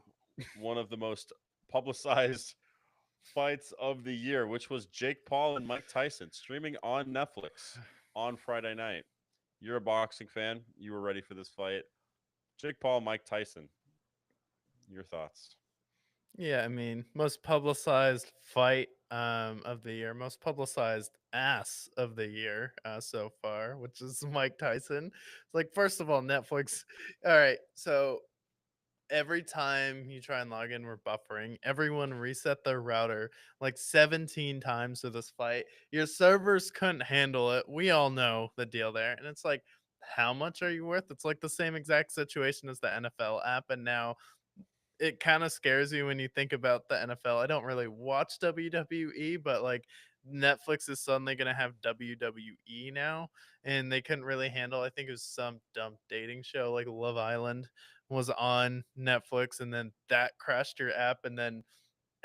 one of the most publicized fights of the year, which was Jake Paul and Mike Tyson streaming on Netflix on Friday night. You're a boxing fan. You were ready for this fight. Jake Paul, Mike Tyson. Your thoughts? Yeah, I mean, most publicized fight of the year, most publicized ass of the year so far, which is Mike Tyson. It's like, first of all, Netflix. All right, so every time you try and log in, we're buffering. Everyone reset their router like 17 times for this fight. Your servers couldn't handle it. We all know the deal there. And it's like, how much are you worth? It's like the same exact situation as the NFL app. And now it kind of scares you when you think about the NFL. I don't really watch WWE, but like Netflix is suddenly going to have WWE now, and they couldn't really handle. I think it was some dumb dating show like Love Island was on Netflix, and then that crashed your app, and then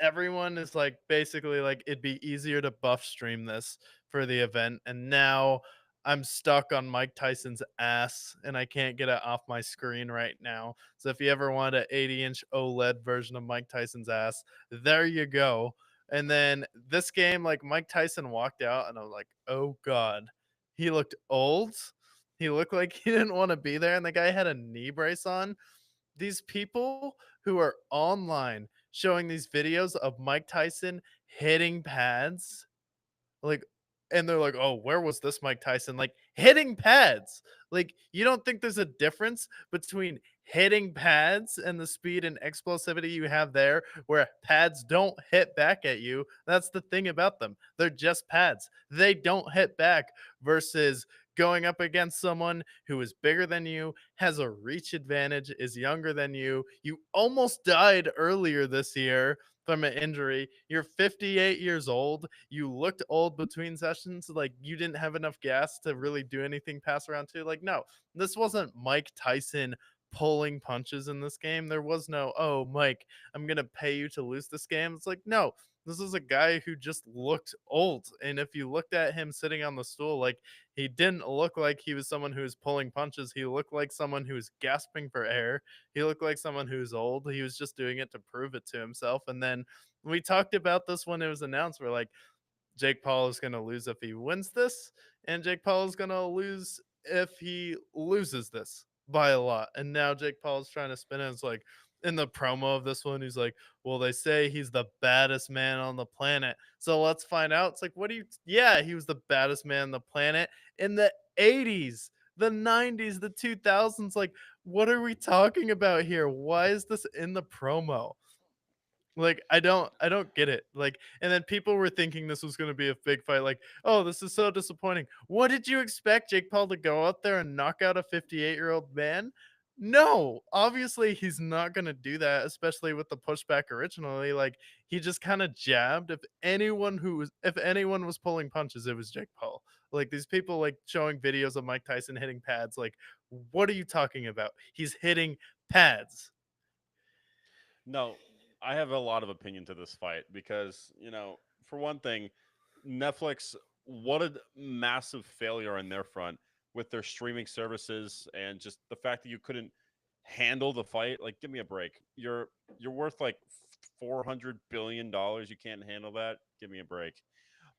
everyone is like basically like it'd be easier to buff stream this for the event, and now I'm stuck on Mike Tyson's ass and I can't get it off my screen right now. So if you ever want an 80-inch OLED version of Mike Tyson's ass, there you go. And then this game, like Mike Tyson walked out and I was like, oh god, he looked old. He looked like he didn't want to be there, and the guy had a knee brace on. These people who are online showing these videos of Mike Tyson hitting pads, like, and they're like, "Oh, where was this Mike Tyson?" Like, hitting pads. Like, you don't think there's a difference between hitting pads and the speed and explosivity you have there, where pads don't hit back at you? That's the thing about them. They're just pads. They don't hit back versus going up against someone who is bigger than you, has a reach advantage, is younger than you. You almost died earlier this year from an injury. You're 58 years old. You looked old between sessions. Like, you didn't have enough gas to really do anything past round two. Like, no, this wasn't Mike Tyson pulling punches in this game. There was no, oh, Mike, I'm going to pay you to lose this game. It's like, no, this is a guy who just looked old. And if you looked at him sitting on the stool, like, he didn't look like he was someone who was pulling punches. He looked like someone who was gasping for air. He looked like someone who's old. He was just doing it to prove it to himself. And then we talked about this when it was announced. We're like, Jake Paul is going to lose if he wins this, and Jake Paul is going to lose if he loses this by a lot. And now Jake Paul is trying to spin it. It's like in the promo of this one, he's like, well, they say he's the baddest man on the planet. So let's find out. It's like, what do you, yeah, he was the baddest man on the planet in the 80s, the 90s, the 2000s. Like, what are we talking about here? Why is this in the promo? Like, I don't get it. Like, and then people were thinking this was gonna be a big fight, like, "Oh, this is so disappointing." What did you expect, Jake Paul to go out there and knock out a 58-year-old man? No, obviously he's not gonna do that, especially with the pushback originally. Like, he just kinda jabbed. If anyone was pulling punches, it was Jake Paul. Like, these people, like, showing videos of Mike Tyson hitting pads, like, what are you talking about? He's hitting pads. No, I have a lot of opinion to this fight because, for one thing, Netflix, what a massive failure on their front with their streaming services and just the fact that you couldn't handle the fight. Like, give me a break. You're worth like $400 billion. You can't handle that. Give me a break.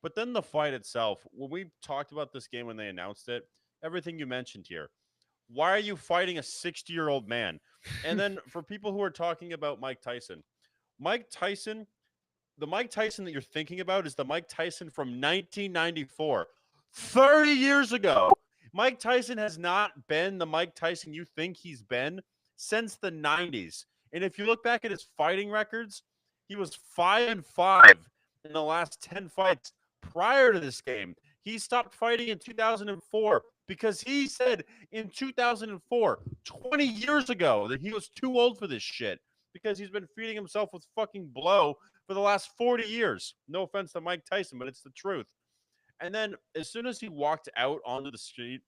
But then the fight itself, when we talked about this game when they announced it, everything you mentioned here. Why are you fighting a 60-year-old man? And then for people who are talking about Mike Tyson, the Mike Tyson that you're thinking about is the Mike Tyson from 1994, 30 years ago. Mike Tyson has not been the Mike Tyson you think he's been since the 90s. And if you look back at his fighting records, he was 5-5 in the last 10 fights prior to this game. He stopped fighting in 2004 because he said in 2004, 20 years ago, that he was too old for this shit because he's been feeding himself with fucking blow for the last 40 years. No offense to Mike Tyson, but it's the truth. And then as soon as he walked out onto the street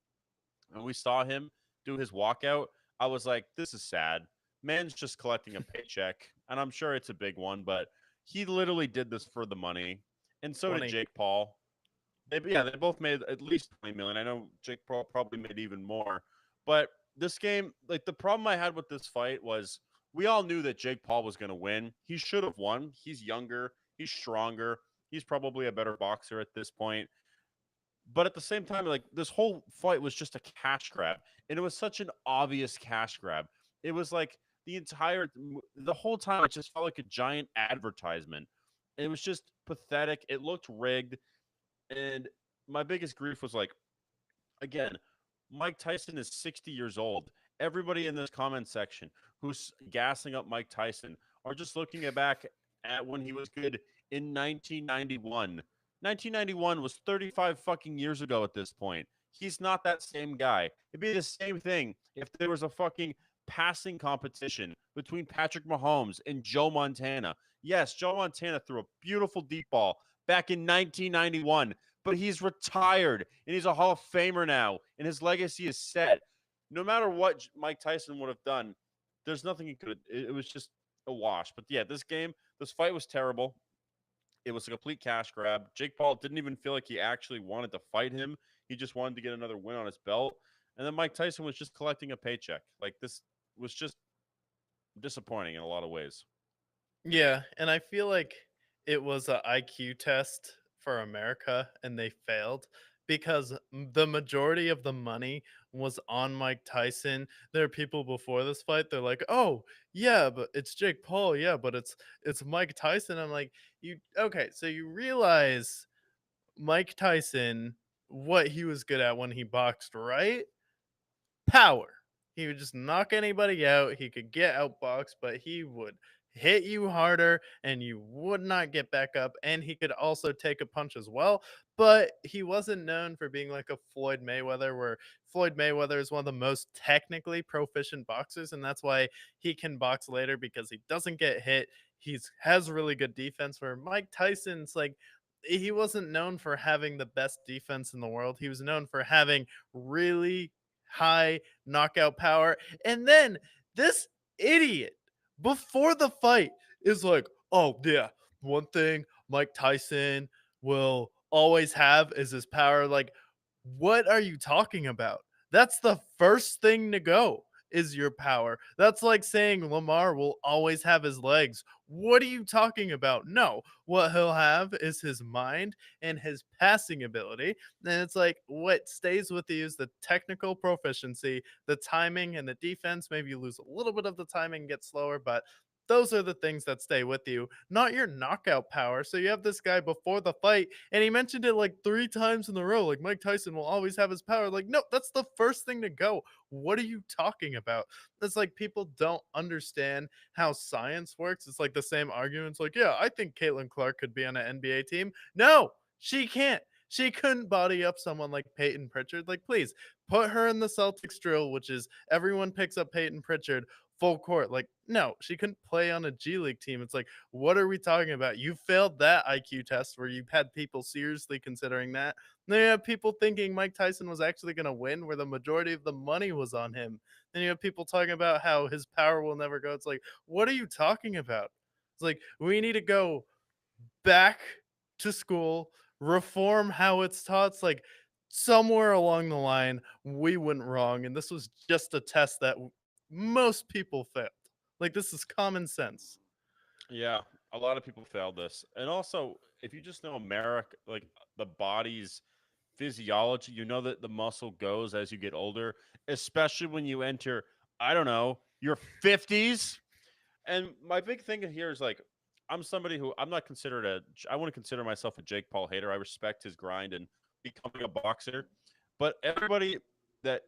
and we saw him do his walkout, I was like, this is sad. Man's just collecting a paycheck. And I'm sure it's a big one, but he literally did this for the money. And so did 20. Jake Paul. They both made at least 20 million. I know Jake Paul probably made even more. But this game, like the problem I had with this fight was we all knew that Jake Paul was going to win. He should have won. He's younger, he's stronger, he's probably a better boxer at this point. But at the same time, like this whole fight was just a cash grab, and it was such an obvious cash grab. It was like the whole time it just felt like a giant advertisement. It was just pathetic. It looked rigged, and my biggest grief was like, again, Mike Tyson is 60 years old. Everybody in this comment section who's gassing up Mike Tyson are just looking back at when he was good in 1991. 1991 was 35 fucking years ago at this point. He's not that same guy. It'd be the same thing if there was a fucking passing competition between Patrick Mahomes and Joe Montana. Yes, Joe Montana threw a beautiful deep ball back in 1991. But he's retired and he's a Hall of Famer now, and his legacy is set. No matter what Mike Tyson would have done, there's nothing he could. It was just a wash. But yeah, this fight was terrible. It was a complete cash grab. Jake Paul didn't even feel like he actually wanted to fight him. He just wanted to get another win on his belt. And then Mike Tyson was just collecting a paycheck. Like this was just disappointing in a lot of ways. Yeah, and I feel like it was a IQ test for America and they failed because the majority of the money was on Mike Tyson. There are people before this fight, they're like, "Oh, yeah, but it's Jake Paul. Yeah, but it's Mike Tyson." I'm like, "You okay, so you realize Mike Tyson what he was good at when he boxed, right? Power. He would just knock anybody out. He could get outboxed, but he would hit you harder and you would not get back up. And he could also take a punch as well. But he wasn't known for being like a Floyd Mayweather, where Floyd Mayweather is one of the most technically proficient boxers. And that's why he can box later because he doesn't get hit. He's has really good defense. Where Mike Tyson's like, he wasn't known for having the best defense in the world. He was known for having really high knockout power. And then this idiot before the fight is like, "Oh, yeah, one thing Mike Tyson will always have is his power." Like, what are you talking about? That's the first thing to go is your power. That's like saying Lamar will always have his legs. What are you talking about? No, what he'll have is his mind and his passing ability. And it's like what stays with you is the technical proficiency, the timing, and the defense. Maybe you lose a little bit of the timing and get slower, but those are the things that stay with you, not your knockout power. So you have this guy before the fight, and he mentioned it like 3 times in a row. Like Mike Tyson will always have his power. Like, no, that's the first thing to go. What are you talking about? It's like people don't understand how science works. It's like the same arguments. Like, yeah, I think Caitlin Clark could be on an NBA team. No, she can't. She couldn't body up someone like Peyton Pritchard. Like, please put her in the Celtics drill, which is everyone picks up Peyton Pritchard full court. Like, no, she couldn't play on a G League team. It's like, what are we talking about? You failed that IQ test where you had people seriously considering that. Then you have people thinking Mike Tyson was actually going to win, where the majority of the money was on him. Then you have people talking about how his power will never go. It's like, what are you talking about? It's like, we need to go back to school, reform how it's taught. It's like somewhere along the line, we went wrong. And this was just a test that most people failed. Like, this is common sense. Yeah, a lot of people failed this. And also, if you just know America, like the body's physiology, you know that the muscle goes as you get older, especially when you enter, I don't know, your 50s. And my big thing here is like, I'm somebody who I'm not considered I wouldn't consider myself a Jake Paul hater. I respect his grind and becoming a boxer. But everybody that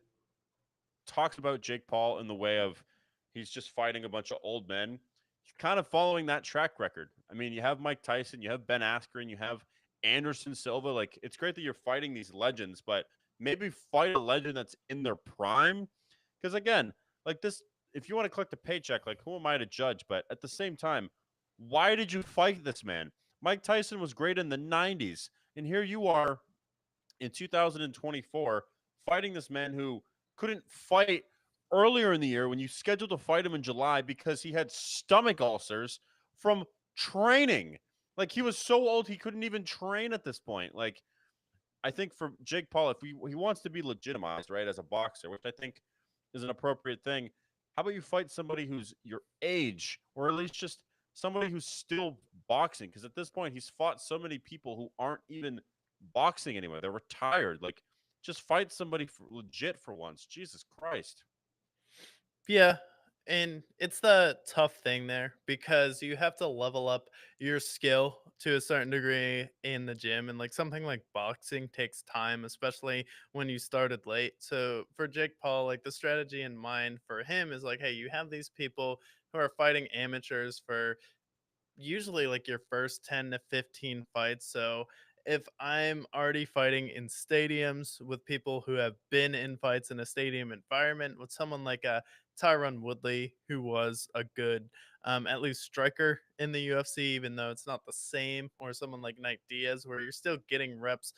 talks about Jake Paul in the way of he's just fighting a bunch of old men, he's kind of following that track record. I mean, you have Mike Tyson, you have Ben Askren, you have Anderson Silva. Like, it's great that you're fighting these legends, but maybe fight a legend that's in their prime. Because again, like this, if you want to collect a paycheck, like who am I to judge? But at the same time, why did you fight this man? Mike Tyson was great in the 90s. And here you are in 2024 fighting this man who couldn't fight earlier in the year when you scheduled to fight him in July because he had stomach ulcers from training. Like he was so old he couldn't even train at this point. Like I think for Jake Paul, if he wants to be legitimized, right, as a boxer, which I think is an appropriate thing, how about you fight somebody who's your age, or at least just somebody who's still boxing? Because at this point, he's fought so many people who aren't even boxing anymore. They're retired. Like, just fight somebody for legit for once. Jesus Christ. Yeah. And it's the tough thing there because you have to level up your skill to a certain degree in the gym. And like something like boxing takes time, especially when you started late. So for Jake Paul, like the strategy in mind for him is like, hey, you have these people who are fighting amateurs for usually like your first 10 to 15 fights. So if I'm already fighting in stadiums with people who have been in fights in a stadium environment with someone like a Tyron Woodley, who was a good, at least striker in the UFC, even though it's not the same, or someone like Nate Diaz, where you're still getting reps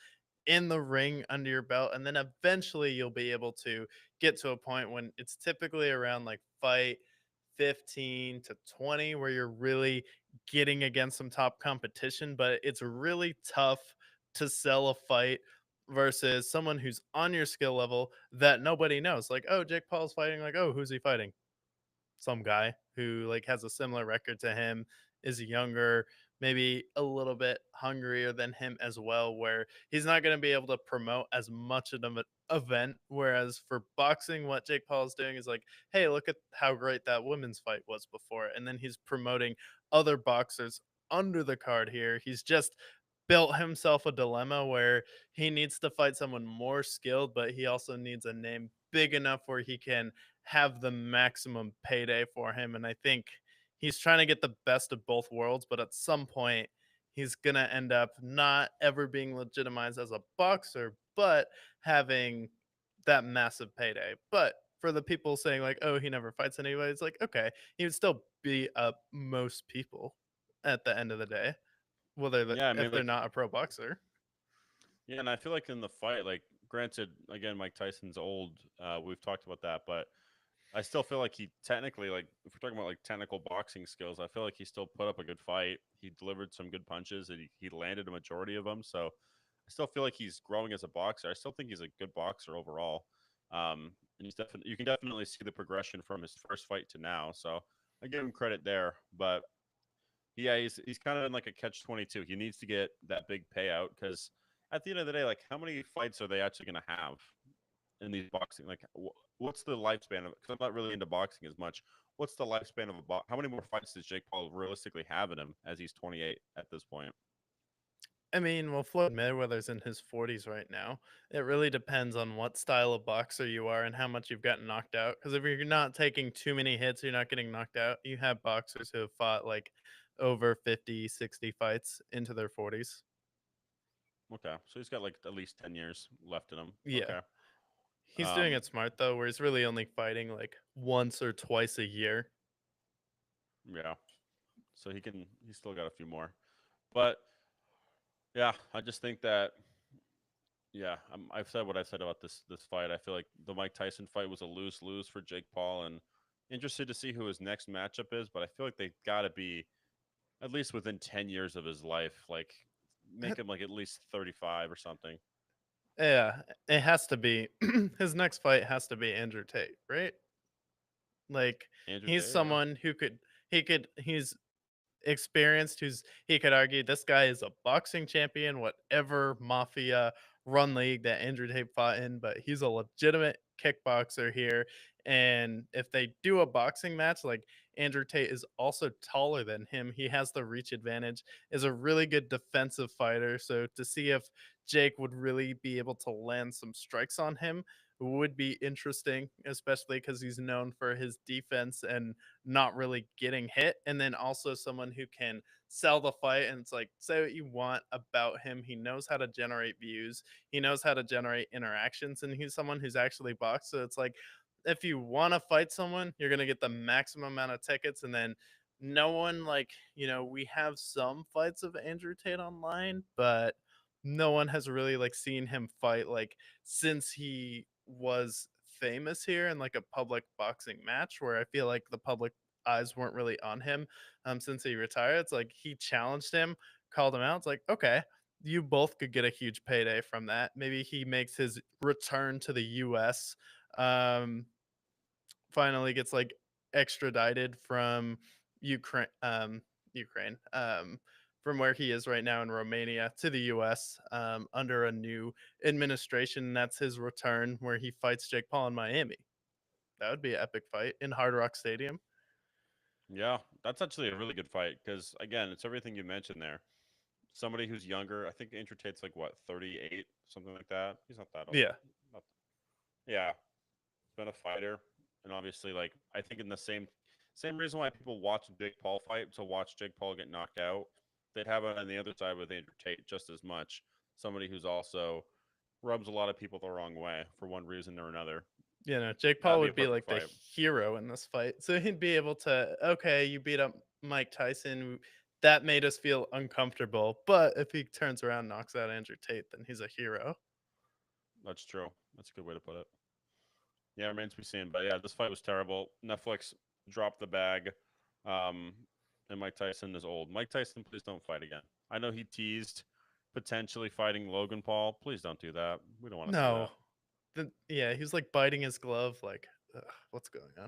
in the ring under your belt, and then eventually you'll be able to get to a point when it's typically around like fight 15 to 20 where you're really getting against some top competition, but it's really tough to sell a fight versus someone who's on your skill level that nobody knows. Like, oh, Jake Paul's fighting. Like, oh, who's he fighting? Some guy who like has a similar record to him, is younger, maybe a little bit hungrier than him as well, where he's not going to be able to promote as much of an event. Whereas for boxing, what Jake Paul is doing is like, hey, look at how great that women's fight was before, and then he's promoting other boxers under the card here. He's just built himself a dilemma where he needs to fight someone more skilled, but he also needs a name big enough where he can have the maximum payday for him. And I think he's trying to get the best of both worlds, but at some point, he's going to end up not ever being legitimized as a boxer, but having that massive payday. But for the people saying, like, oh, he never fights anybody, it's like, okay, he would still beat up most people at the end of the day, whether Yeah, I if mean, they're like, not a pro boxer. yeah, and I feel like in the fight, like, granted, again, Mike Tyson's old. We've talked about that, but I still feel like he technically, like, if we're talking about like technical boxing skills, I feel like he still put up a good fight. He delivered some good punches, and he landed a majority of them. So I still feel like he's growing as a boxer. I still think he's a good boxer overall. And he's definitely, you can definitely see the progression from his first fight to now. So I give him credit there. But yeah, he's kind of in like a catch 22. He needs to get that big payout because at the end of the day, like, how many fights are they actually going to have in these boxing? Like, what's the lifespan of? Because I'm not really into boxing as much. What's the lifespan of a box? How many more fights does Jake Paul realistically have in him as he's 28 at this point? I mean, well, Floyd Mayweather's in his 40s right now. It really depends on what style of boxer you are and how much you've gotten knocked out. Because if you're not taking too many hits, you're not getting knocked out. You have boxers who have fought like over 50, 60 fights into their 40s. Okay, so he's got like at least 10 years left in him. Yeah. Okay. He's doing Um, it smart though, where he's really only fighting like once or twice a year. yeah. So he's still got a few more. But yeah, I just think that yeah, I've said what I said about this fight. I feel like the Mike Tyson fight was a lose lose for Jake Paul, and interested to see who his next matchup is. But I feel like they got to be at least within 10 years of his life. Like, make him like at least 35 or something. Yeah, it has to be his next fight has to be Andrew Tate, right? Like Andrew he's Tate, yeah. someone who he's experienced, who's he could argue this guy is a boxing champion, whatever mafia run league that Andrew Tate fought in, but he's a legitimate kickboxer here. And if they do a boxing match, like Andrew Tate is also taller than him. He has the reach advantage, is a really good defensive fighter. So to see if Jake would really be able to land some strikes on him would be interesting, especially because he's known for his defense and not really getting hit. And then also someone who can sell the fight. And it's like, say what you want about him. He knows how to generate views, he knows how to generate interactions, and he's someone who's actually boxed. So it's like, if you want to fight someone, you're going to get the maximum amount of tickets. And then no one, like, we have some fights of Andrew Tate online, but no one has really like seen him fight like since he was famous here in like a public boxing match, where I feel like the public eyes weren't really on him since he retired. It's like he challenged him, called him out. It's like, okay, you both could get a huge payday from that. Maybe he makes his return to the US, um, finally gets like extradited from Ukraine, Ukraine, from where he is right now in Romania to the US under a new administration. That's his return, where he fights Jake Paul in Miami. That would be an epic fight in Hard Rock Stadium. Yeah, that's actually a really good fight because again, it's everything you mentioned there. Somebody who's younger. I think Andrew Tate's like what, 38, something like that. He's not that old. Yeah. Not, yeah, he's been a fighter, and obviously, like, I think in the same reason why people watch Jake Paul fight to watch Jake Paul get knocked out, they'd have it on the other side with Andrew Tate just as much. somebody who's also rubs a lot of people the wrong way for one reason or another. Jake Paul That'd be a would be perfect like the fight. hero in this fight. So he'd be able to, okay, you beat up Mike Tyson. That made us feel uncomfortable. But if he turns around and knocks out Andrew Tate, then he's a hero. That's true. That's a good way to put it. Yeah, it remains to be seen. But yeah, this fight was terrible. Netflix dropped the bag. Um, and Mike Tyson is old. Mike Tyson, please don't fight again. I know he teased potentially fighting Logan Paul. Please don't do that. We don't want to see No. that. Yeah, he was like biting his glove, like, ugh, what's going on?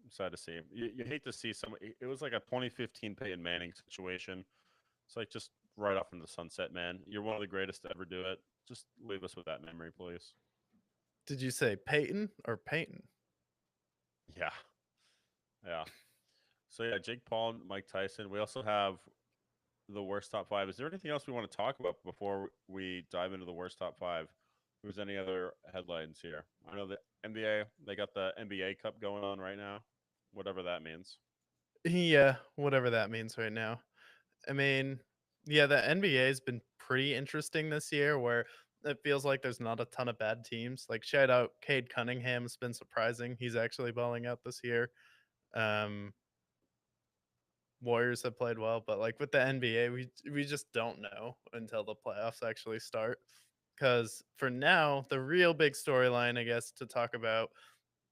I'm sad to see. You hate to see some. It was like a 2015 Peyton Manning situation. It's like just right off into the sunset, man. You're one of the greatest to ever do it. Just leave us with that memory, please. Did you say Peyton or Peyton? Yeah, yeah. So yeah, Jake Paul and Mike Tyson. We also have the worst top five. Is there anything else we want to talk about before we dive into the worst top five? If there's any other headlines here? I know the NBA. They got the NBA Cup going on right now, whatever that means. Yeah, whatever that means right now. I mean, yeah, the NBA has been pretty interesting this year where it feels like there's not a ton of bad teams. Like shout out Cade Cunningham's been surprising. He's actually balling out this year. Um Warriors have played well, but like with the NBA, we just don't know until the playoffs actually start. Cuz for now, the real big storyline I guess to talk about,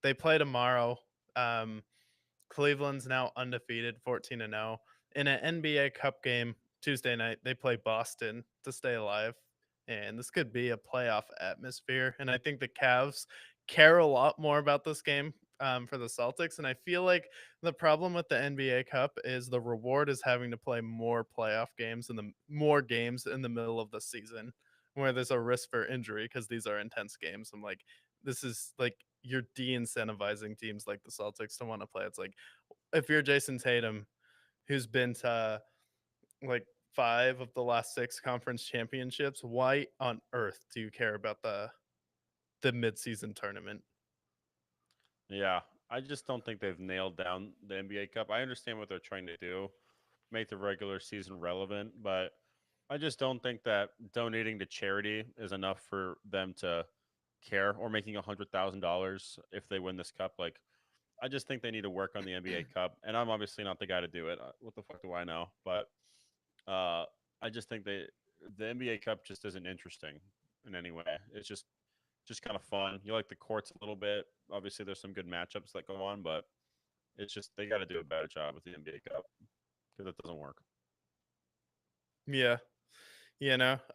they play tomorrow. Um Cleveland's now undefeated, 14-0. In an NBA Cup game Tuesday night, they play Boston to stay alive. And this could be a playoff atmosphere. And I think the Cavs care a lot more about this game for the Celtics. And I feel like the problem with the NBA Cup is the reward is having to play more playoff games and the more games in the middle of the season where there's a risk for injury because these are intense games. I'm like, this is like you're de-incentivizing teams like the Celtics to want to play. It's like if you're Jason Tatum, who's been to like 5 of the last 6 conference championships, why on earth do you care about the midseason tournament? Yeah, I just don't think they've nailed down the NBA Cup. I understand what they're trying to do, make the regular season relevant, but I just don't think that donating to charity is enough for them to care, or making $100,000 if they win this cup. Like, I just think they need to work on the NBA Cup, and I'm obviously not the guy to do it. What the fuck do I know? But uh, I just think the NBA Cup just isn't interesting in any way. It's just kind of fun. You like the courts a little bit. Obviously, there's some good matchups that go on, but it's just they got to do a better job with the NBA Cup because it doesn't work. Yeah.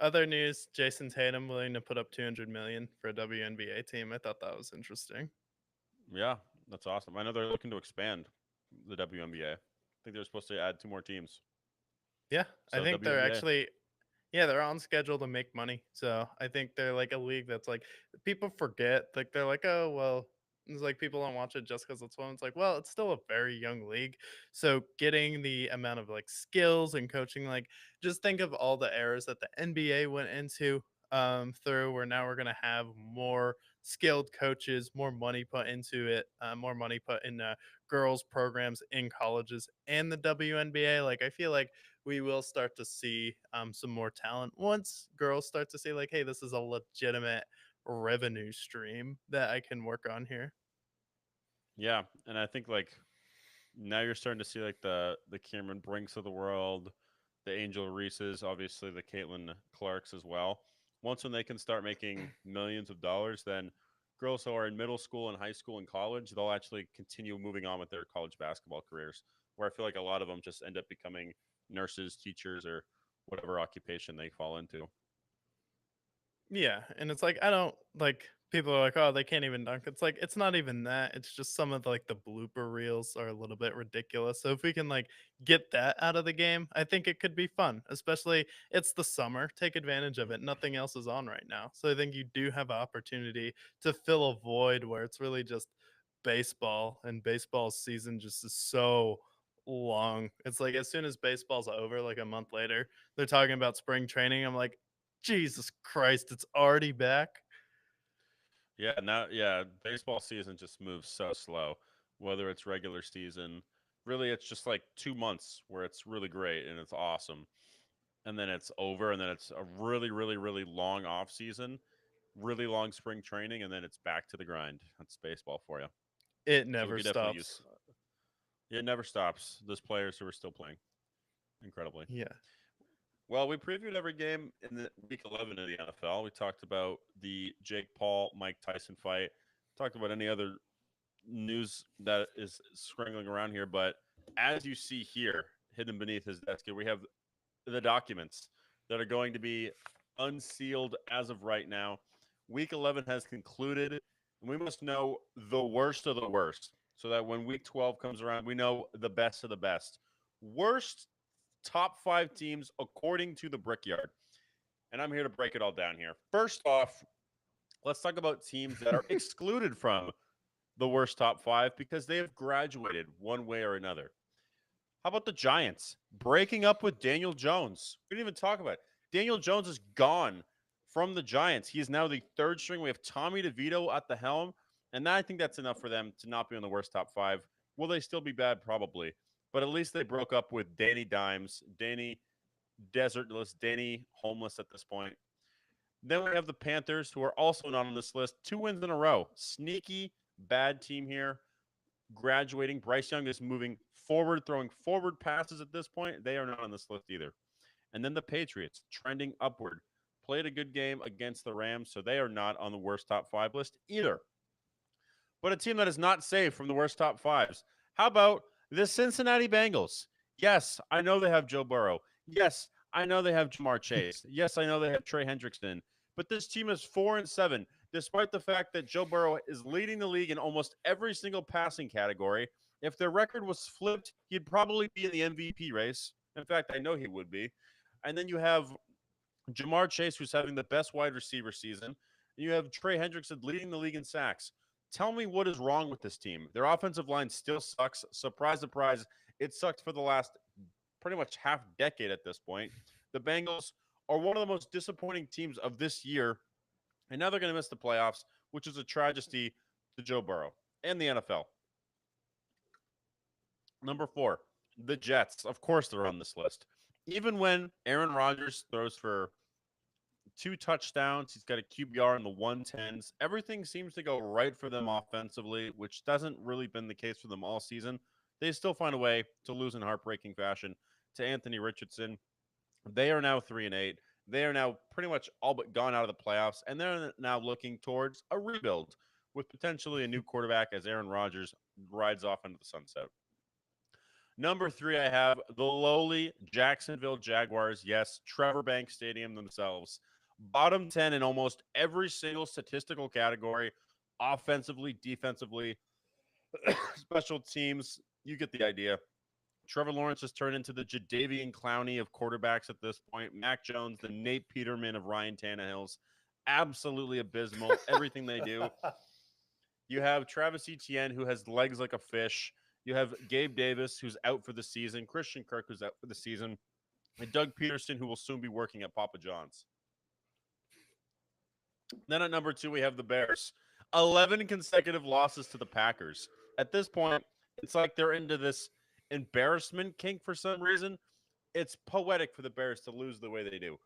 Other news, Jason Tatum willing to put up 200 million for a WNBA team. I thought that was interesting. Yeah, that's awesome. I know they're looking to expand the WNBA. I think they're supposed to add 2 more teams. Yeah, I So think they're WNBA. actually yeah, they're on schedule to make money. So I think they're like a league that's like people forget. Like they're like, oh well, it's like people don't watch it just because it's fun. It's like, well, it's still a very young league. So getting the amount of like skills and coaching, like just think of all the errors that the NBA went into through where now we're gonna have more skilled coaches, more money put into it, more money put in girls programs in colleges and the WNBA. Like I feel like we will start to see some more talent once girls start to see like, hey, this is a legitimate revenue stream that I can work on here. Yeah, and I think like now you're starting to see like the Cameron Brinks of the world, the Angel Reeses, obviously the Caitlin Clarks as well. Once when they can start making millions of dollars, then girls who are in middle school and high school and college, they'll actually continue moving on with their college basketball careers. Where I feel like a lot of them just end up becoming nurses, teachers, or whatever occupation they fall into. Yeah, and it's like I don't like people are like, oh, they can't even dunk. It's like it's not even that. It's just some of like the blooper reels are a little bit ridiculous. So if we can like get that out of the game, I think it could be fun. Especially it's the summer. Take advantage of it. Nothing else is on right now. So I think you do have an opportunity to fill a void where it's really just baseball and baseball season just is so long. It's like as soon as baseball's over, like a month later, they're talking about spring training. I'm like, Jesus Christ, it's already back. Yeah, now yeah, baseball season just moves so slow. Whether it's regular season, really it's just like 2 months where it's really great and it's awesome. and then it's over, and then it's a really, really, really long off season, really long spring training, and then it's back to the grind. That's baseball for you. It So we never could definitely use. stops. It never stops. There's players who are still playing incredibly. Yeah. Well, we previewed every game in the week 11 of the NFL. We talked about the Jake Paul Mike Tyson fight. Talked about any other news that is scrambling around here, but as you see here, hidden beneath his desk here, we have the documents that are going to be unsealed as of right now. Week 11 has concluded, and we must know the worst of the worst so that when week 12 comes around, we know the best of the best. Worst top 5 teams according to the Brickyard. And I'm here to break it all down here. First off, let's talk about teams that are excluded from the worst top 5 because they have graduated one way or another. How about the Giants breaking up with Daniel Jones? We didn't even talk about it. Daniel Jones is gone from the Giants. He is now the third string. We have Tommy DeVito at the helm, and I think that's enough for them to not be on the worst top 5. Will they still be bad? Probably. But at least they broke up with Danny Dimes, Danny Desertless, Danny Homeless at this point. Then we have the Panthers, who are also not on this list. 2 wins in a row. Sneaky bad team here. Graduating. Bryce Young is moving forward, throwing forward passes at this point. They are not on this list either. And then the Patriots, trending upward. Played a good game against the Rams, so they are not on the worst top 5 list either. But a team that is not safe from the worst top 5s. How about the Cincinnati Bengals? Yes, I know they have Joe Burrow. Yes, I know they have Jamar Chase. Yes, I know they have Trey Hendrickson. But this team is 4-7, despite the fact that Joe Burrow is leading the league in almost every single passing category. If their record was flipped, he'd probably be in the MVP race. In fact, I know he would be. And then you have Jamar Chase, who's having the best wide receiver season. And you have Trey Hendrickson leading the league in sacks. Tell me what is wrong with this team. Their offensive line still sucks. Surprise, surprise. It sucked for the last pretty much half decade at this point. The Bengals are one of the most disappointing teams of this year, and now they're going to miss the playoffs, which is a tragedy to Joe Burrow and the NFL. Number 4, the Jets. Of course, they're on this list. Even when Aaron Rodgers throws for 2 touchdowns, he's got a QBR in the 110s. Everything seems to go right for them offensively, which doesn't really been the case for them all season. They still find a way to lose in heartbreaking fashion to Anthony Richardson. They are now 3-8. They are now pretty much all but gone out of the playoffs, and they're now looking towards a rebuild with potentially a new quarterback as Aaron Rodgers rides off into the sunset. Number 3, I have the lowly Jacksonville Jaguars. Yes, Trevor Banks Stadium themselves. Bottom 10 in almost every single statistical category, offensively, defensively, special teams. You get the idea. Trevor Lawrence has turned into the Jadeveon Clowney of quarterbacks at this point. Mac Jones, the Nate Peterman of Ryan Tannehill's. Absolutely abysmal. Everything they do. You have Travis Etienne, who has legs like a fish. You have Gabe Davis, who's out for the season. Christian Kirk, who's out for the season. And Doug Peterson, who will soon be working at Papa John's. Then at number 2, we have the Bears. 11 consecutive losses to the Packers. At this point, it's like they're into this embarrassment kink for some reason. It's poetic for the Bears to lose the way they do.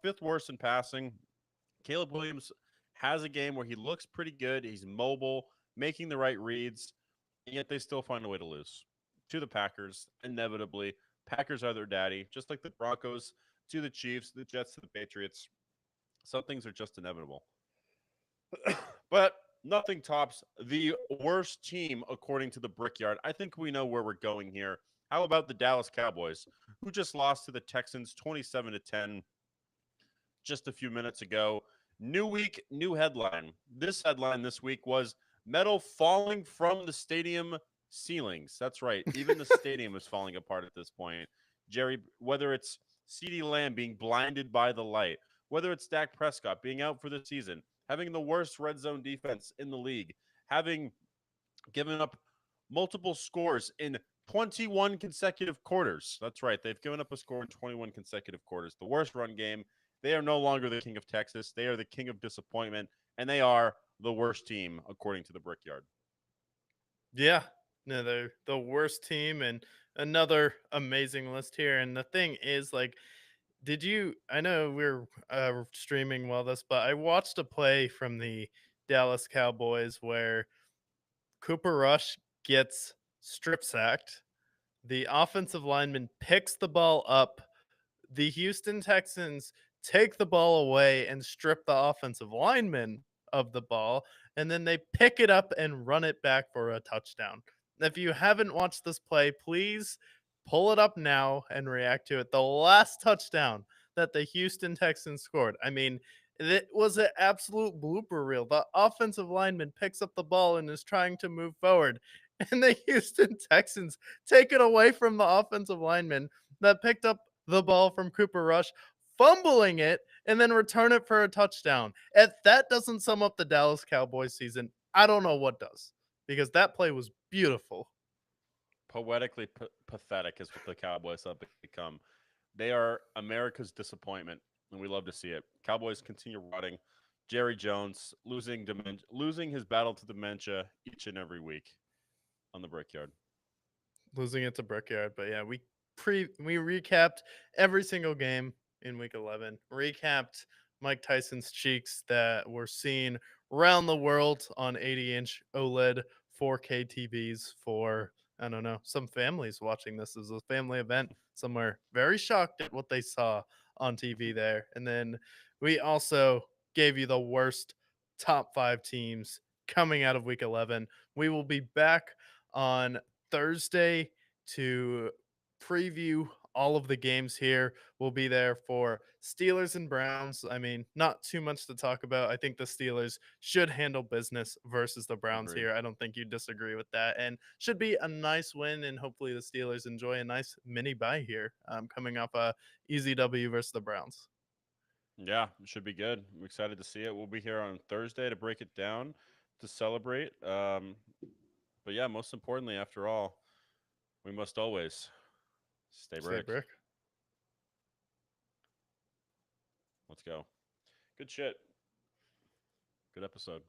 Fifth worst in passing. Caleb Williams has a game where he looks pretty good. He's mobile, making the right reads, and yet they still find a way to lose to the Packers, inevitably. Packers are their daddy, just like the Broncos to the Chiefs, the Jets to the Patriots. Some things are just inevitable. But nothing tops the worst team according to the Brickyard. I think we know where we're going here. How about the Dallas Cowboys, who just lost to the Texans 27-10 just a few minutes ago? New week, new headline. This headline this week was metal falling from the stadium ceilings. That's right. Even the stadium is falling apart at this point. Jerry, whether it's CeeDee Lamb being blinded by the light, whether it's Dak Prescott being out for the season, having the worst red zone defense in the league, having given up multiple scores in 21 consecutive quarters. That's right. They've given up a score in 21 consecutive quarters. The worst run game. They are no longer the king of Texas. They are the king of disappointment, and they are the worst team, according to the Brickyard. Yeah. No, they're the worst team, and Another amazing list here. And the thing is, like, did you? I know we're streaming while this, but I watched a play from the Dallas Cowboys where Cooper Rush gets strip sacked. The offensive lineman picks the ball up. The Houston Texans take the ball away and strip the offensive lineman of the ball, and then they pick it up and run it back for a touchdown. If you haven't watched this play, please pull it up now and react to it. The last touchdown that the Houston Texans scored. I mean, it was an absolute blooper reel. The offensive lineman picks up the ball and is trying to move forward, and the Houston Texans take it away from the offensive lineman that picked up the ball from Cooper Rush, fumbling it, and then return it for a touchdown. If that doesn't sum up the Dallas Cowboys season, I don't know what does, because that play was beautiful. Poetically pathetic is what the Cowboys have become. They are America's disappointment, and we love to see it. Cowboys continue rotting. Jerry Jones losing his battle to dementia each and every week on the Brickyard. Losing it to Brickyard, but yeah, we recapped every single game in week 11. Recapped Mike Tyson's cheeks that were seen around the world on 80-inch OLED 4K TVs for, I don't know, some families watching this as a family event somewhere, very shocked at what they saw on TV there. And then we also gave you the worst top 5 teams coming out of week 11. We will be back on Thursday to preview all of the games here. We'll be there for Steelers and Browns. I mean, not too much to talk about. I think the Steelers should handle business versus the Browns Agreed. here. I don't think you disagree with that. And should be a nice win. And hopefully the Steelers enjoy a nice mini bye here, coming off a easy W versus the Browns. Yeah, it should be good. I'm excited to see it. We'll be here on Thursday to break it down, to celebrate. But yeah, most importantly, after all, we must always stay Stay brick. brick. Let's go. Good shit. Good episode.